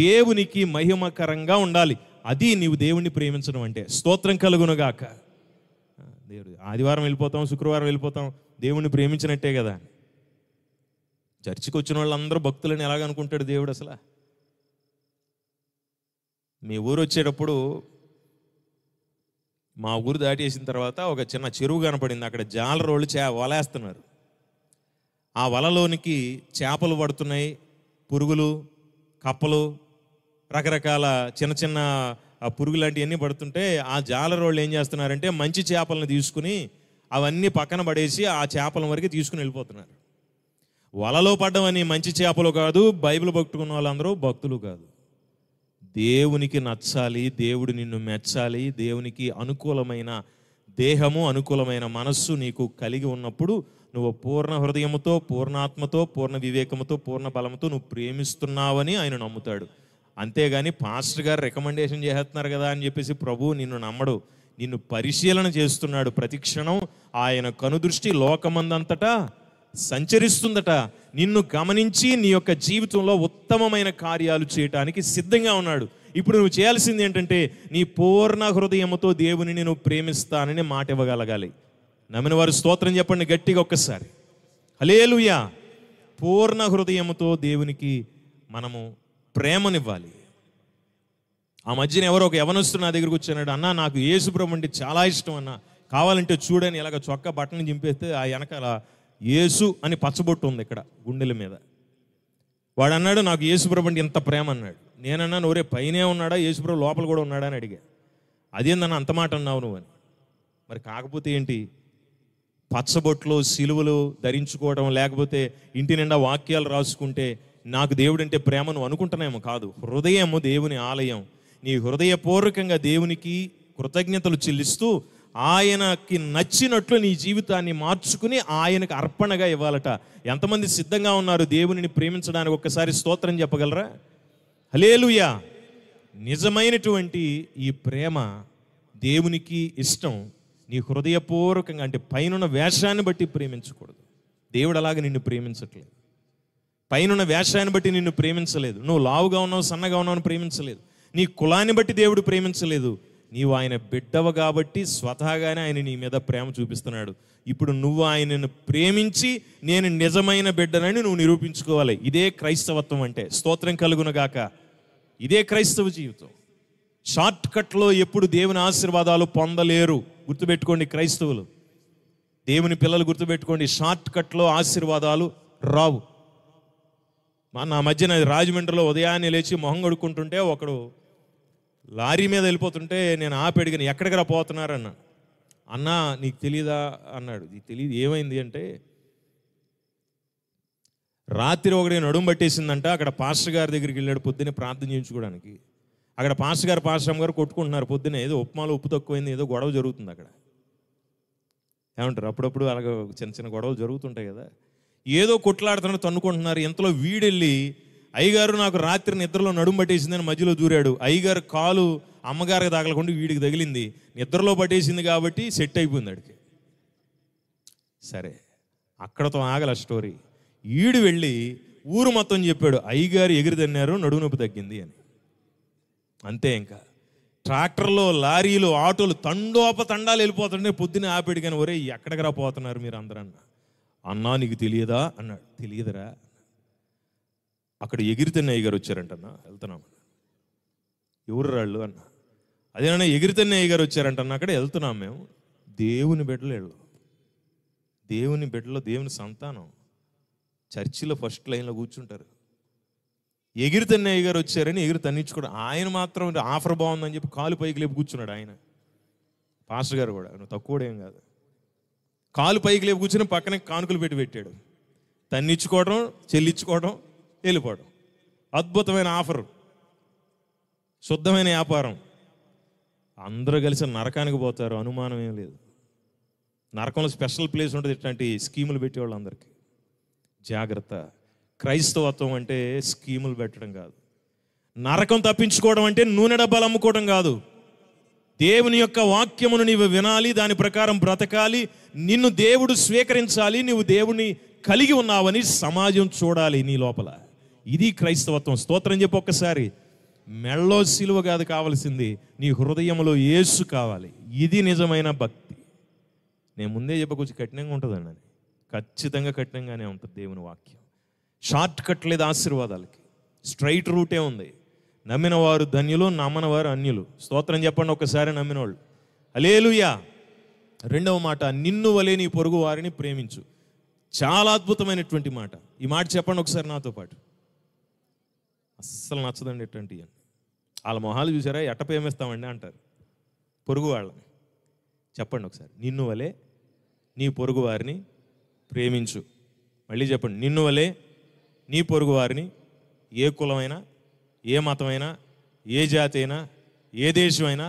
దేవునికి మహిమకరంగా ఉండాలి. అది నీవు దేవుణ్ణి ప్రేమించడం అంటే. స్తోత్రం కలుగునుగాక. దేవుడు ఆదివారం వెళ్ళిపోతాం, శుక్రవారం వెళ్ళిపోతాం, దేవుణ్ణి ప్రేమించినట్టే కదా. చర్చికి వచ్చిన వాళ్ళందరూ భక్తులని ఎలాగనుకుంటాడు దేవుడు అసలు? మీ ఊరు వచ్చేటప్పుడు మా ఊరు దాటేసిన తర్వాత ఒక చిన్న చెరువు కనపడింది. అక్కడ జాలరోళ్ళు వలేస్తున్నారు. ఆ వలలోనికి చేపలు పడుతున్నాయి, పురుగులు, కప్పలు, రకరకాల చిన్న చిన్న పురుగు లాంటివన్నీ పడుతుంటే ఆ జాలరోళ్ళు ఏం చేస్తున్నారంటే మంచి చేపలను తీసుకుని అవన్నీ పక్కన పడేసి ఆ చేపల వరకు తీసుకుని వెళ్ళిపోతున్నారు. వలలో పడ్డవని మంచి చేపలు కాదు, బైబిల్ పట్టుకున్న వాళ్ళందరూ భక్తులు కాదు. దేవునికి నచ్చాలి, దేవుడు నిన్ను మెచ్చాలి. దేవునికి అనుకూలమైన దేహము, అనుకూలమైన మనస్సు నీకు కలిగి ఉన్నప్పుడు నువ్వు పూర్ణ హృదయముతో, పూర్ణాత్మతో, పూర్ణ వివేకముతో, పూర్ణ బలముతో నువ్వు ప్రేమిస్తున్నావని ఆయన నమ్ముతాడు. అంతేగాని పాస్టర్ గారు రికమెండేషన్ చేస్తున్నారు కదా అని చెప్పేసి ప్రభువు నిన్ను నమ్మడు. నిన్ను పరిశీలన చేస్తున్నాడు ప్రతి క్షణం. ఆయన కనుదృష్టి లోకమందంతటా సంచరిస్తుందట. నిన్ను గమనించి నీ యొక్క జీవితంలో ఉత్తమమైన కార్యాలు చేయటానికి సిద్ధంగా ఉన్నాడు. ఇప్పుడు నువ్వు చేయాల్సింది ఏంటంటే నీ పూర్ణ హృదయముతో దేవునిని నువ్వు ప్రేమిస్తానని మాట ఇవ్వగలగాలి. నమ్మిన వారు స్తోత్రం చెప్పండి గట్టిగా ఒక్కసారి. హల్లెలూయా. పూర్ణ హృదయముతో దేవునికి మనము ప్రేమనివ్వాలి. ఆ మధ్యన ఎవరో ఒక యవనస్తుడు నా దగ్గరకు వచ్చాడు. అన్న, నాకు యేసుప్రభు అంటే చాలా ఇష్టం అన్న, కావాలంటే చూడని ఇలాగ చొక్కా బట్టను చింపేస్తే ఆ వెనకాల యేసు అని పచ్చబొట్టు ఉంది ఇక్కడ గుండెల మీద. వాడు అన్నాడు, నాకు యేసుప్రభు అంటే ఇంత ప్రేమ అన్నాడు. నేనన్నాను, ఒరే పైనే ఉన్నాడా, యేసుప్రభు లోపల కూడా ఉన్నాడా అని అడిగా. అదేందన్న అంత మాట అన్నావు నువ్వు అని. మరి కాకపోతే ఏంటి, పచ్చబొట్లు, సిలువలు ధరించుకోవడం, లేకపోతే ఇంటి నిండా వాక్యాలు రాసుకుంటే నాకు దేవుడు అంటే ప్రేమ నువ్వు అనుకుంటున్నామో కాదు. హృదయము దేవుని ఆలయం. నీ హృదయపూర్వకంగా దేవునికి కృతజ్ఞతలు చెల్లిస్తూ ఆయనకి నచ్చినట్లు నీ జీవితాన్ని మార్చుకుని ఆయనకు అర్పణగా ఇవ్వాలట. ఎంతమంది సిద్ధంగా ఉన్నారు దేవునిని ప్రేమించడానికి? ఒక్కసారి స్తోత్రం చెప్పగలరా? హల్లెలూయా. నిజమైనటువంటి ఈ ప్రేమ దేవునికి ఇష్టం. నీ హృదయపూర్వకంగా, అంటే పైనున్న వేషాన్ని బట్టి ప్రేమించకూడదు. దేవుడు అలాగే నిన్ను ప్రేమించట్లేదు. పైనున్న వేషాన్ని బట్టి నిన్ను ప్రేమించలేదు. నువ్వు లావుగా ఉన్నావు, సన్నగా ఉన్నావు అని ప్రేమించలేదు. నీ కులాన్ని బట్టి దేవుడు ప్రేమించలేదు. నీవు ఆయన బిడ్డవ కాబట్టి స్వతహాగానే ఆయన నీ మీద ప్రేమ చూపిస్తున్నాడు. ఇప్పుడు నువ్వు ఆయనను ప్రేమించి నేను నిజమైన బిడ్డనని నువ్వు నిరూపించుకోవాలి. ఇదే క్రైస్తవత్వం అంటే. స్తోత్రం కలుగునగాక. ఇదే క్రైస్తవ జీవితం. షార్ట్ కట్లో ఎప్పుడు దేవుని ఆశీర్వాదాలు పొందలేరు. గుర్తుపెట్టుకోండి క్రైస్తవులు, దేవుని పిల్లలు గుర్తుపెట్టుకోండి, షార్ట్ కట్లో ఆశీర్వాదాలు రావు. నా మధ్యన రాజమండ్రిలో ఉదయాన్నే లేచి మొహం కడుక్కుంటుంటే ఒకడు లారీ మీద వెళ్ళిపోతుంటే నేను ఆపేడిగాను, ఎక్కడికి రా పోతున్నారన్నా. అన్నా నీకు తెలీదా అన్నాడు. నీకు తెలియదు. ఏమైంది అంటే, రాత్రి ఒకటి నడుము పట్టేసిందంట. అక్కడ పాస్టర్ గారి దగ్గరికి వెళ్ళాడు పొద్దున్నే ప్రార్థన చేయించుకోవడానికి. అక్కడ పాస్టర్ గారు కొట్టుకుంటున్నారు పొద్దున్నే. ఏదో ఉప్మాలో ఉప్పు తక్కువైంది, ఏదో గొడవ జరుగుతుంది అక్కడ. ఏమంటారు? అప్పుడప్పుడు అలాగ చిన్న చిన్న గొడవలు జరుగుతుంటాయి కదా. ఏదో కొట్లాడుతున్నారు, తన్నుకుంటున్నారు. ఇంతలో వీడెళ్ళి, అయ్యగారు నాకు రాత్రి నిద్రలో నడుము పట్టేసిందని మధ్యలో దూరాడు. అయ్యగారు కాలు అమ్మగారికి తగలకుండా వీడికి తగిలింది. నిద్రలో పట్టేసింది కాబట్టి సెట్ అయిపోయింది అడికి. సరే, అక్కడతో ఆగల స్టోరీ. ఈడు వెళ్ళి ఊరు మొత్తం చెప్పాడు, అయ్యగారు ఎగిరి తన్నారు, నడుము నొప్పి తగ్గింది అని. అంతే. ఇంకా ట్రాక్టర్లో, లారీలు, ఆటోలు తండాలు వెళ్ళిపోతుంటే పొద్దున్నే ఆపాడు. కానీ ఒరే ఎక్కడికి రా పోతున్నారు మీరు అందరూ అన్న. అన్నా నీకు తెలియదా అన్నాడు. తెలియదురా. అక్కడ ఎగిరితెన్న అయ్యగారు వచ్చారంటన్నా, వెళ్తున్నాం. ఎవరు రాళ్ళు అన్న. అదేనా ఎగిరితెన్న అయ్యగారు వచ్చారంటన్నా, అక్కడ వెళ్తున్నాం మేము. దేవుని బిడ్డలు వెళ్ళు, దేవుని బిడ్డలో దేవుని సంతానం చర్చిలో ఫస్ట్ లైన్లో కూర్చుంటారు. ఎగిరితెన్న అయ్యగారు వచ్చారని ఎగిరి తన్నించుకోవడం. ఆయన మాత్రం ఆఫర్ బాగుందని చెప్పి కాలు పైకి లేపు కూర్చున్నాడు. ఆయన పాస్టర్ గారు కూడా తక్కువ ఏం కాదు. కాలు పైకి లేపు కూర్చుని పక్కనే కానుకలు పెట్టాడు. తన్నించుకోవడం, చెల్లించుకోవడం, వెళ్ళిపోవడం. అద్భుతమైన ఆఫర్, శుద్ధమైన వ్యాపారం. అందరూ కలిసి నరకానికి పోతారు, అనుమానం ఏం లేదు. నరకంలో స్పెషల్ ప్లేస్ ఉంటుంది ఇట్లాంటి స్కీములు పెట్టేవాళ్ళు అందరికీ. జాగ్రత్త. క్రైస్తవత్వం అంటే స్కీములు పెట్టడం కాదు. నరకం తప్పించుకోవడం అంటే నూనె డబ్బాలు అమ్ముకోవడం కాదు. దేవుని యొక్క వాక్యమును నీవు వినాలి, దాని ప్రకారం బ్రతకాలి, నిన్ను దేవుడు స్వీకరించాలి, నీవు దేవుని కలిగి ఉన్నావని సమాజం చూడాలి నీ లోపల. ఇది క్రైస్తవత్వం. స్తోత్రం చెప్పి ఒక్కసారి. మెళ్ళో సిలువ కాదు కావాల్సింది, నీ హృదయంలో యేసు కావాలి. ఇది నిజమైన భక్తి. నేను ముందే కొంచెం కఠినంగా ఉంటుందండి అని. ఖచ్చితంగా కఠినంగానే ఉంటుంది దేవుని వాక్యం. షార్ట్ కట్ లేదు ఆశీర్వాదాలకి, స్ట్రైట్ రూటే ఉంది. నమ్మిన వారు ధన్యులు, నమ్మని వారు అన్యులు. స్తోత్రం చెప్పండి ఒక్కసారి నమ్మిన వాళ్ళు. హల్లెలూయా. రెండవ మాట, నిన్ను వలె నీ పొరుగు వారిని ప్రేమించు. చాలా అద్భుతమైనటువంటి మాట. ఈ మాట చెప్పండి ఒకసారి నాతో పాటు. అస్సలు నచ్చదండి ఎటువంటి. వాళ్ళ మొహాలు చూసారా, ఎట్ట ప్రేమిస్తామండి అంటారు పొరుగు వాళ్ళని. చెప్పండి ఒకసారి, నిన్ను వలె నీ పొరుగు వారిని ప్రేమించు. మళ్ళీ చెప్పండి, నిన్ను వలె నీ పొరుగు వారిని. ఏ కులమైనా, ఏ మతమైనా, ఏ జాతి అయినా, ఏ దేశమైనా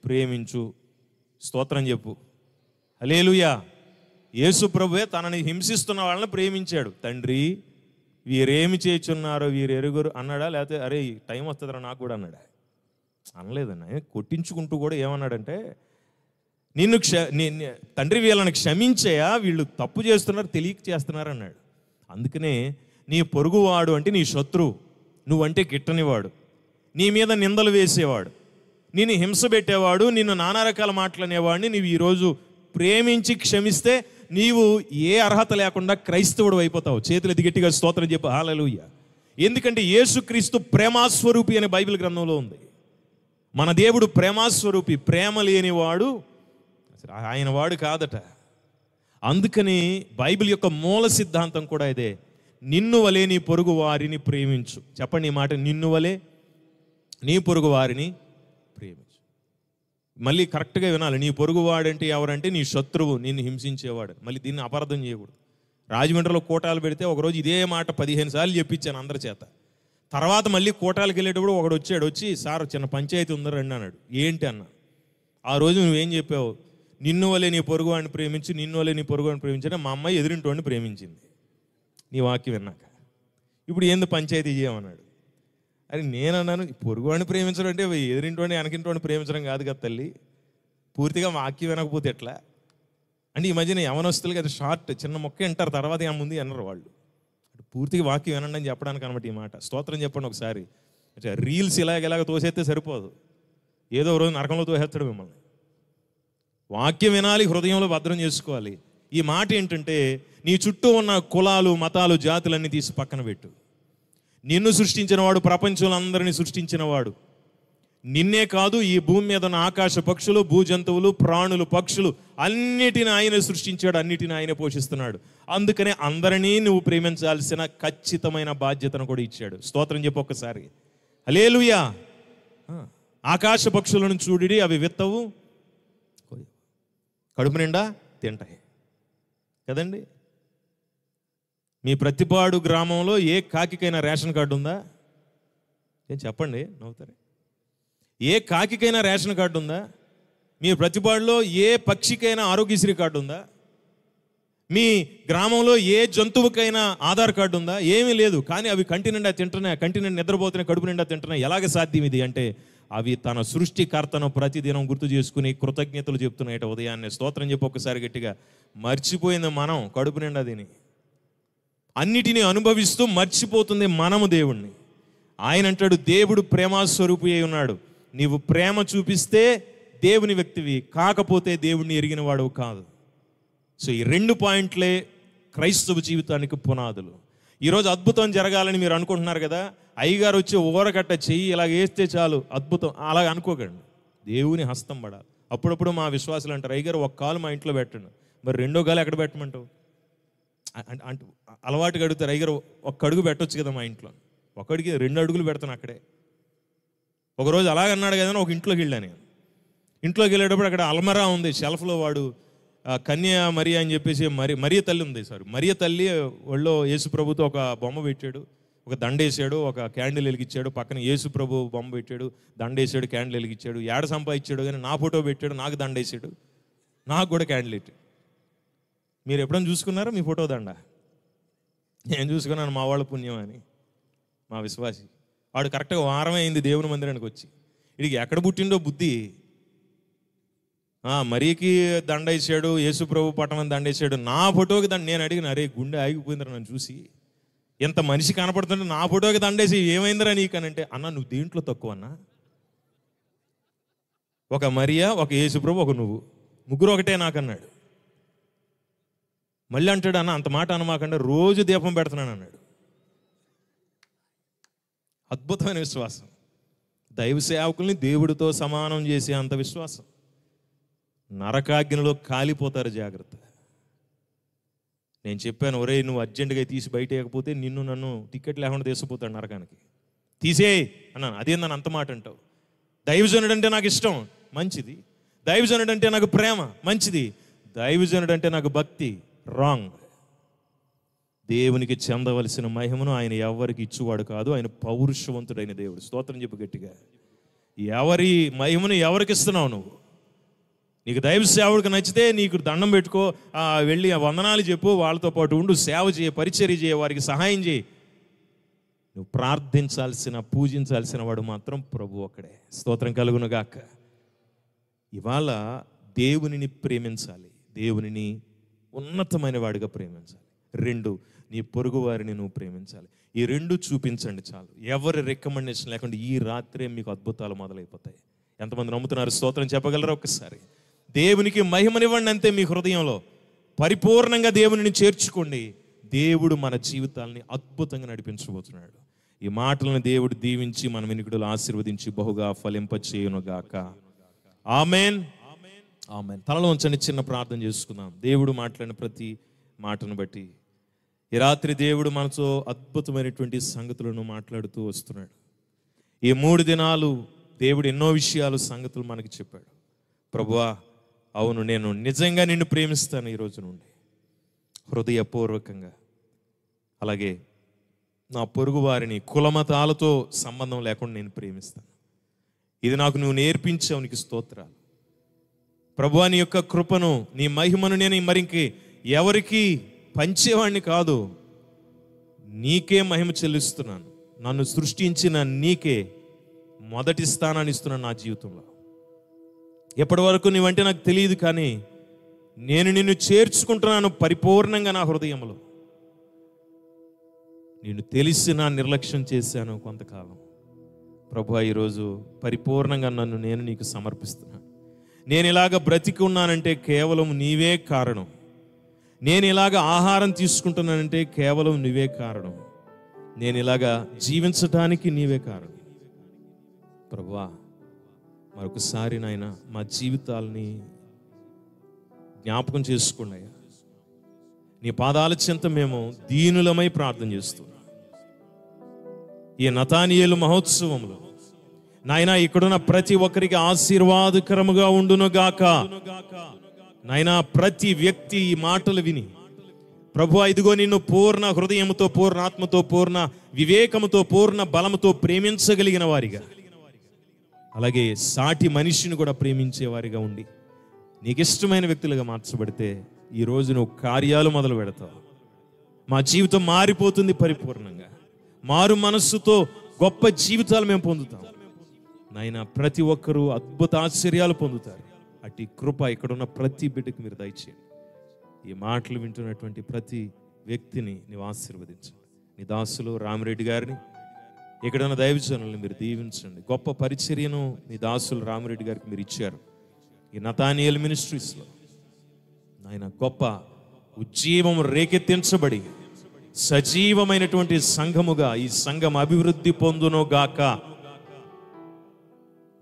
ప్రేమించు. స్తోత్రం చెప్పు. హల్లెలూయా. యేసు ప్రభువే తనని హింసిస్తున్న వాళ్ళని ప్రేమించాడు. తండ్రి వీరేమి చేయుచున్నారో వీరు ఎరుగురు అన్నాడా? లేకపోతే అరే టైం వస్తుందిరా నాకు కూడా అన్నాడా? అనలేదన్న. కొట్టించుకుంటూ కూడా ఏమన్నాడంటే, తండ్రి వీళ్ళని క్షమించేయా, వీళ్ళు తప్పు చేస్తున్నారు, తెలియక చేస్తున్నారు అన్నాడు. అందుకనే నీ పొరుగువాడు అంటే నీ శత్రువు, నువ్వంటే గిట్టనివాడు, నీ మీద నిందలు వేసేవాడు, నిన్ను హింస పెట్టేవాడు, నిన్ను నానా రకాల మాటలనేవాడిని నీవు ఈరోజు ప్రేమించి క్షమిస్తే నీవు ఏ అర్హత లేకుండా క్రైస్తవుడు అయిపోతావు. చేతులు ఎత్తి గట్టిగా స్తోత్రం చెప్పు. హల్లెలూయా. ఎందుకంటే యేసుక్రీస్తు ప్రేమాస్వరూపి అనే బైబిల్ గ్రంథంలో ఉంది. మన దేవుడు ప్రేమాస్వరూపి. ప్రేమ లేనివాడు ఆయన వాడు కాదట. అందుకని బైబిల్ యొక్క మూల సిద్ధాంతం కూడా ఇదే. నిన్ను వలె నీ పొరుగు వారిని ప్రేమించు. చెప్పండి ఈ మాట, నిన్ను వలె నీ పొరుగు వారిని ప్రేమించు. మళ్ళీ కరెక్ట్గా వినాలి. నీ పొరుగువాడంటే ఎవరంటే నీ శత్రువు, నిన్ను హింసించేవాడు. మళ్ళీ దీన్ని అపార్థం చేయకూడదు. రాజమండ్రిలో కోటాలు పెడితే ఒకరోజు ఇదే మాట 15 సార్లు చెప్పించాను అందరి చేత. తర్వాత మళ్ళీ కోటాలకు వెళ్ళేటప్పుడు ఒకడు వచ్చి సార్ చిన్న పంచాయతీ ఉందని రండి అన్నాడు. ఏంటి అన్న? ఆ రోజు నువ్వేం చెప్పావు? నిన్ను వలే నీ పొరుగువాడిని ప్రేమించి, నిన్ను వలే నీ పొరుగువాడిని ప్రేమించి మా అమ్మాయి ఎదురింటోడిని ప్రేమించింది నీ వాక్యం విన్నాక. ఇప్పుడు ఏంది పంచాయతీ చేయమన్నాడు. అని నేనన్నాను, పొరుగువాడిని ప్రేమించడం అంటే ఎదురింటోడిని వెనకింటోడిని ప్రేమించడం కాదు కదా తల్లి, పూర్తిగా వాక్యం వినకపోతే ఎట్లా అంటే ఈ మధ్యన యవనస్తులకి అది షార్ట్ చిన్న మొక్క వింటారు, తర్వాత ఏముంది అన్నారు వాళ్ళు. పూర్తిగా వాక్యం వినండి అని చెప్పడానికి అనమాట ఈ మాట. స్తోత్రం చెప్పండి ఒకసారి. రీల్స్ ఇలాగ తోసేస్తే సరిపోదు, ఏదో రోజు నరకంలో తోసేస్తాడు మిమ్మల్ని. వాక్యం వినాలి, హృదయంలో భద్రం చేసుకోవాలి. ఈ మాట ఏంటంటే, నీ చుట్టూ ఉన్న కులాలు, మతాలు, జాతులన్నీ తీసి పక్కన పెట్టు. నిన్ను సృష్టించినవాడు, ప్రపంచంలో అందరినీ సృష్టించినవాడు. నిన్నే కాదు, ఈ భూమి మీద ఉన్న ఆకాశ పక్షులు, భూజంతువులు, ప్రాణులు, పక్షులు అన్నిటిని ఆయన సృష్టించాడు, అన్నిటిని ఆయన పోషిస్తున్నాడు. అందుకనే అందరినీ నువ్వు ప్రేమించాల్సిన ఖచ్చితమైన బాధ్యతను కూడా ఇచ్చాడు. స్తోత్రం చెప్పు ఒక్కసారి. హల్లెలూయా. ఆకాశ పక్షులను చూడిడి, అవి విత్తవు, కడుపు నిండా తింటాయి కదండి. మీ ప్రతిపాడు గ్రామంలో ఏ కాకికైనా రేషన్ కార్డు ఉందా? ఏం చెప్పండి, నవ్వుతారే. ఏ కాకికైనా రేషన్ కార్డు ఉందా? మీ ప్రతిపాడులో ఏ పక్షికైనా ఆరోగ్యశ్రీ కార్డు ఉందా? మీ గ్రామంలో ఏ జంతువుకైనా ఆధార్ కార్డు ఉందా? ఏమీ లేదు. కానీ అవి కంటి నిండా తింటున్నాయి, కంటి నిండా నిద్రపోతున్నాయి, కడుపు నిండా తింటున్నాయి. ఎలాగ సాధ్యం ఇది అంటే, అవి తన సృష్టికర్తను ప్రతిదినం గుర్తు చేసుకుని కృతజ్ఞతలు చెప్తున్నాయట ఉదయాన్నే. స్తోత్రం చెప్పి ఒక్కసారి గట్టిగా. మర్చిపోయింది మనం కడుపు నిండా తిని, అన్నిటినీ అనుభవిస్తూ మర్చిపోతుంది మనము దేవుణ్ణి. ఆయన అంటాడు, దేవుడు ప్రేమస్వరూపి అయి ఉన్నాడు. నీవు ప్రేమ చూపిస్తే దేవుని వ్యక్తివి, కాకపోతే దేవుణ్ణి ఎరిగిన వాడు కాదు. సో ఈ 2 పాయింట్లే క్రైస్తవ జీవితానికి పునాదులు. ఈరోజు అద్భుతం జరగాలని మీరు అనుకుంటున్నారు కదా, అయ్యగారు వచ్చి ఊరకట్ట చెయ్యి ఇలాగ వేస్తే చాలు అద్భుతం, అలాగ అనుకోకండి. దేవుని హస్తం పడాలి. అప్పుడప్పుడు మా విశ్వాసులు అంటారు, అయ్యగారు ఒక కాలు మా ఇంట్లో పెట్టండి, మరి 2వ కాలు ఎక్కడ పెట్టమంటావు అంటే అలవాటుగా అడుగుతారు. అయ్యగారు ఒక అడుగు పెట్టొచ్చు కదా మా ఇంట్లో. ఒకడికి 2 అడుగులు పెడతాను అక్కడే. ఒకరోజు అలాగన్నాడు కదా, ఒక ఇంట్లోకి వెళ్ళాను. ఇంట్లోకి వెళ్ళేటప్పుడు అక్కడ అల్మరా ఉంది, షెల్ఫ్లో వాడు కన్యా మరియా అని చెప్పేసి మరియ తల్లి ఉంది. మరియ తల్లి ఒళ్ళో యేసు ప్రభుతో ఒక బొమ్మ పెట్టాడు, ఒక దండేసాడు, ఒక క్యాండిల్ వెలిగించాడు. పక్కన యేసు ప్రభు బొమ్మ పెట్టాడు, దండేసాడు, క్యాండిల్ వెలిగించాడు. ఏడ సంపాదించాడు కానీ నా ఫోటో పెట్టాడు, నాకు దండేసాడు, నాకు కూడా క్యాండిల్ పెట్టాడు. మీరు ఎప్పుడైనా చూసుకున్నారా మీ ఫోటో దండ? నేను చూసుకున్నాను, మా వాళ్ళ పుణ్యం అని. మా విశ్వాసి వాడు కరెక్ట్గా వారమే అయింది దేవుని మందిరానికి వచ్చి. వీడికి ఎక్కడ పుట్టిండో బుద్ధి. మరీకి దండ వేసాడు, యేసు ప్రభు పట్టమని దండ వేసాడు, నా ఫోటోకి దండ. నేను అడిగిన, అరే గుండె ఆగిపోయిందిరా నన్ను చూసి, ఎంత మనిషి కనపడుతుంటే నా ఫోటోకి దండేసి ఏమైందిరా నీకనంటే, అన్న నువ్వు దేంట్లో తక్కువ అన్నా? ఒక మరియా, ఒక యేసు ప్రభు, ఒక నువ్వు, ముగ్గురు ఒకటే నాకన్నాడు. మళ్ళీ అంటాడు, అన్న అంత మాట అనమాకంటే రోజు దీపం పెడుతున్నాను అన్నాడు. అద్భుతమైన విశ్వాసం. దైవ సేవకుల్ని దేవుడితో సమానం చేసే అంత విశ్వాసం. నరకాగ్నిలో కాలిపోతారు, జాగ్రత్త. నేను చెప్పాను, ఒరే నువ్వు అర్జెంటుగా తీసి బయట వేయకపోతే నిన్ను నన్ను టికెట్ లేకుండా తీసుకుపోతాడు నరకానికి, తీసేయి అన్నాను. అదేం నన్ను అంత మాట అంటావు? దైవజనుడు అంటే నాకు ఇష్టం, మంచిది. దైవజనుడు అంటే నాకు ప్రేమ, మంచిది. దైవజనుడు అంటే నాకు భక్తి, రాంగ్. దేవునికి చెందవలసిన మహిమను ఆయన ఎవరికి ఇచ్చువాడు కాదు. ఆయన పౌరుషవంతుడైన దేవుడు. స్తోత్రం చెప్పు గట్టిగా. ఎవరి మహిమను ఎవరికి ఇస్తున్నావు నువ్వు? నీకు దైవ సేవకుడికి నచ్చితే నీకు దండం పెట్టుకో, వెళ్ళి వందనాలు చెప్పు, వాళ్ళతో పాటు ఉండు, సేవ చేయ, పరిచర్య చేయ, వారికి సహాయం చేయి. నువ్వు ప్రార్థించాల్సిన, పూజించాల్సిన వాడు మాత్రం ప్రభు ఒక్కడే. స్తోత్రం కలుగును గాక. ఇవాళ దేవునిని ప్రేమించాలి, దేవునిని ఉన్నతమైన వాడిగా ప్రేమించాలి. 2, నీ పొరుగు వారిని నువ్వు ప్రేమించాలి. ఈ 2 చూపించండి చాలు. ఎవరి రికమెండేషన్ లేకుండా ఈ రాత్రే మీకు అద్భుతాలు మొదలైపోతాయి. ఎంతమంది నమ్ముతున్నారు? స్తోత్రం చెప్పగలరా? ఒక్కసారి దేవునికి మహిమనివ్వండి అంతే. మీ హృదయంలో పరిపూర్ణంగా దేవునిని చేర్చుకోండి. దేవుడు మన జీవితాలని అద్భుతంగా నడిపించబోతున్నాడు. ఈ మాటలను దేవుడు దీవించి మన వినికిడులు ఆశీర్వదించి బహుగా ఫలింపచేయునుగాక. ఆమేన్, ఆమేన్. తలలో ఉంచండి, చిన్న ప్రార్థన చేసుకుందాం. దేవుడు మాట్లాడిన ప్రతి మాటను బట్టి ఈ రాత్రి దేవుడు మనతో అద్భుతమైనటువంటి సంగతులను మాట్లాడుతూ వస్తున్నాడు. ఈ 3 దినాలు దేవుడు ఎన్నో విషయాలు, సంగతులు మనకి చెప్పాడు. ప్రభువా, అవును, నేను నిజంగా నిన్ను ప్రేమిస్తాను ఈ రోజు నుండి, హృదయపూర్వకంగా. అలాగే నా పొరుగు వారిని కులమతాలతో సంబంధం లేకుండా నేను ప్రేమిస్తాను. ఇది నాకు నువ్వు నేర్పించావు, నీకు స్తోత్రాలు. ప్రభువా నీ యొక్క కృపను, నీ మహిమను నేను మరికి ఎవరికి పంచేవాడిని కాదు, నీకే మహిమ చెల్లిస్తున్నాను. నన్ను సృష్టించిన నీకే మొదటి స్థానాన్ని ఇస్తున్నాను నా జీవితంలో. ఎప్పటి వరకు నీవంటే నాకు తెలియదు, కానీ నేను నిన్ను చేర్చుకుంటున్నాను పరిపూర్ణంగా నా హృదయంలో. నేను తెలిసి నా నిర్లక్ష్యం చేశాను కొంతకాలం. ప్రభువా ఈరోజు పరిపూర్ణంగా నన్ను నేను నీకు సమర్పిస్తున్నాను. నేను ఇలాగ బ్రతికి ఉన్నానంటే కేవలం నీవే కారణం. నేను ఇలాగ ఆహారం తీసుకుంటున్నానంటే కేవలం నీవే కారణం. నేను ఇలాగ జీవించటానికి నీవే కారణం. ప్రభువా మరొకసారి నాయన మా జీవితాలని జ్ఞాపకం చేసుకోండి అయ్యా. నీ పాదాల చెంత మేము దీనులమై ప్రార్థన చేస్తున్నాం. ఈ నతానియేలు మహోత్సవంలో నాయనా ఇక్కడున్న ప్రతి ఒక్కరికి ఆశీర్వాదకరముగా ఉండునుగాక. నాయనా ప్రతి వ్యక్తి ఈ మాటలు విని ప్రభువా ఇదిగో నిన్ను పూర్ణ హృదయముతో, పూర్ణ ఆత్మతో, పూర్ణ వివేకముతో, పూర్ణ బలముతో ప్రేమించగలిగిన వారిగా, అలాగే సాటి మనిషిని కూడా ప్రేమించేవారిగా ఉండి నీకు ఇష్టమైన వ్యక్తులుగా మార్చబడితే ఈరోజు నువ్వు కార్యాలు మొదలు పెడతావు. మా జీవితం మారిపోతుంది పరిపూర్ణంగా. మారు మనస్సుతో గొప్ప జీవితాలు మేము పొందుతాం నాయన. ప్రతి ఒక్కరూ అద్భుత ఆశ్చర్యాలు పొందుతారు. అట్టి కృప ఇక్కడున్న ప్రతి బిడ్డకు మీరు దయచేయండి. ఈ మాటలు వింటున్నటువంటి ప్రతి వ్యక్తిని నీవు ఆశీర్వదించండి. నీ దాసులు రామిరెడ్డి గారిని, ఇక్కడున్న దైవజనుల్ని మీరు దీవించండి. గొప్ప పరిచర్యను నీ దాసులు రామిరెడ్డి గారికి మీరు ఇచ్చారు. ఈ నతానియేల్ మినిస్ట్రీస్లో నాయన గొప్ప ఉజ్జీవం రేకెత్తించబడి సజీవమైనటువంటి సంఘముగా ఈ సంఘం అభివృద్ధి పొందునుగాక.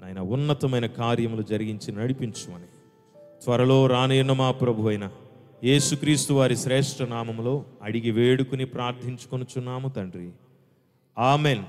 నాయన ఉన్నతమైన కార్యములు జరిగించి నడిపించుమని త్వరలో రానున్న మా ప్రభు అయిన యేసుక్రీస్తు వారి శ్రేష్ఠ నామములో అడిగి వేడుకుని ప్రార్థించుకొనుచున్నాము తండ్రి. ఆమెన్.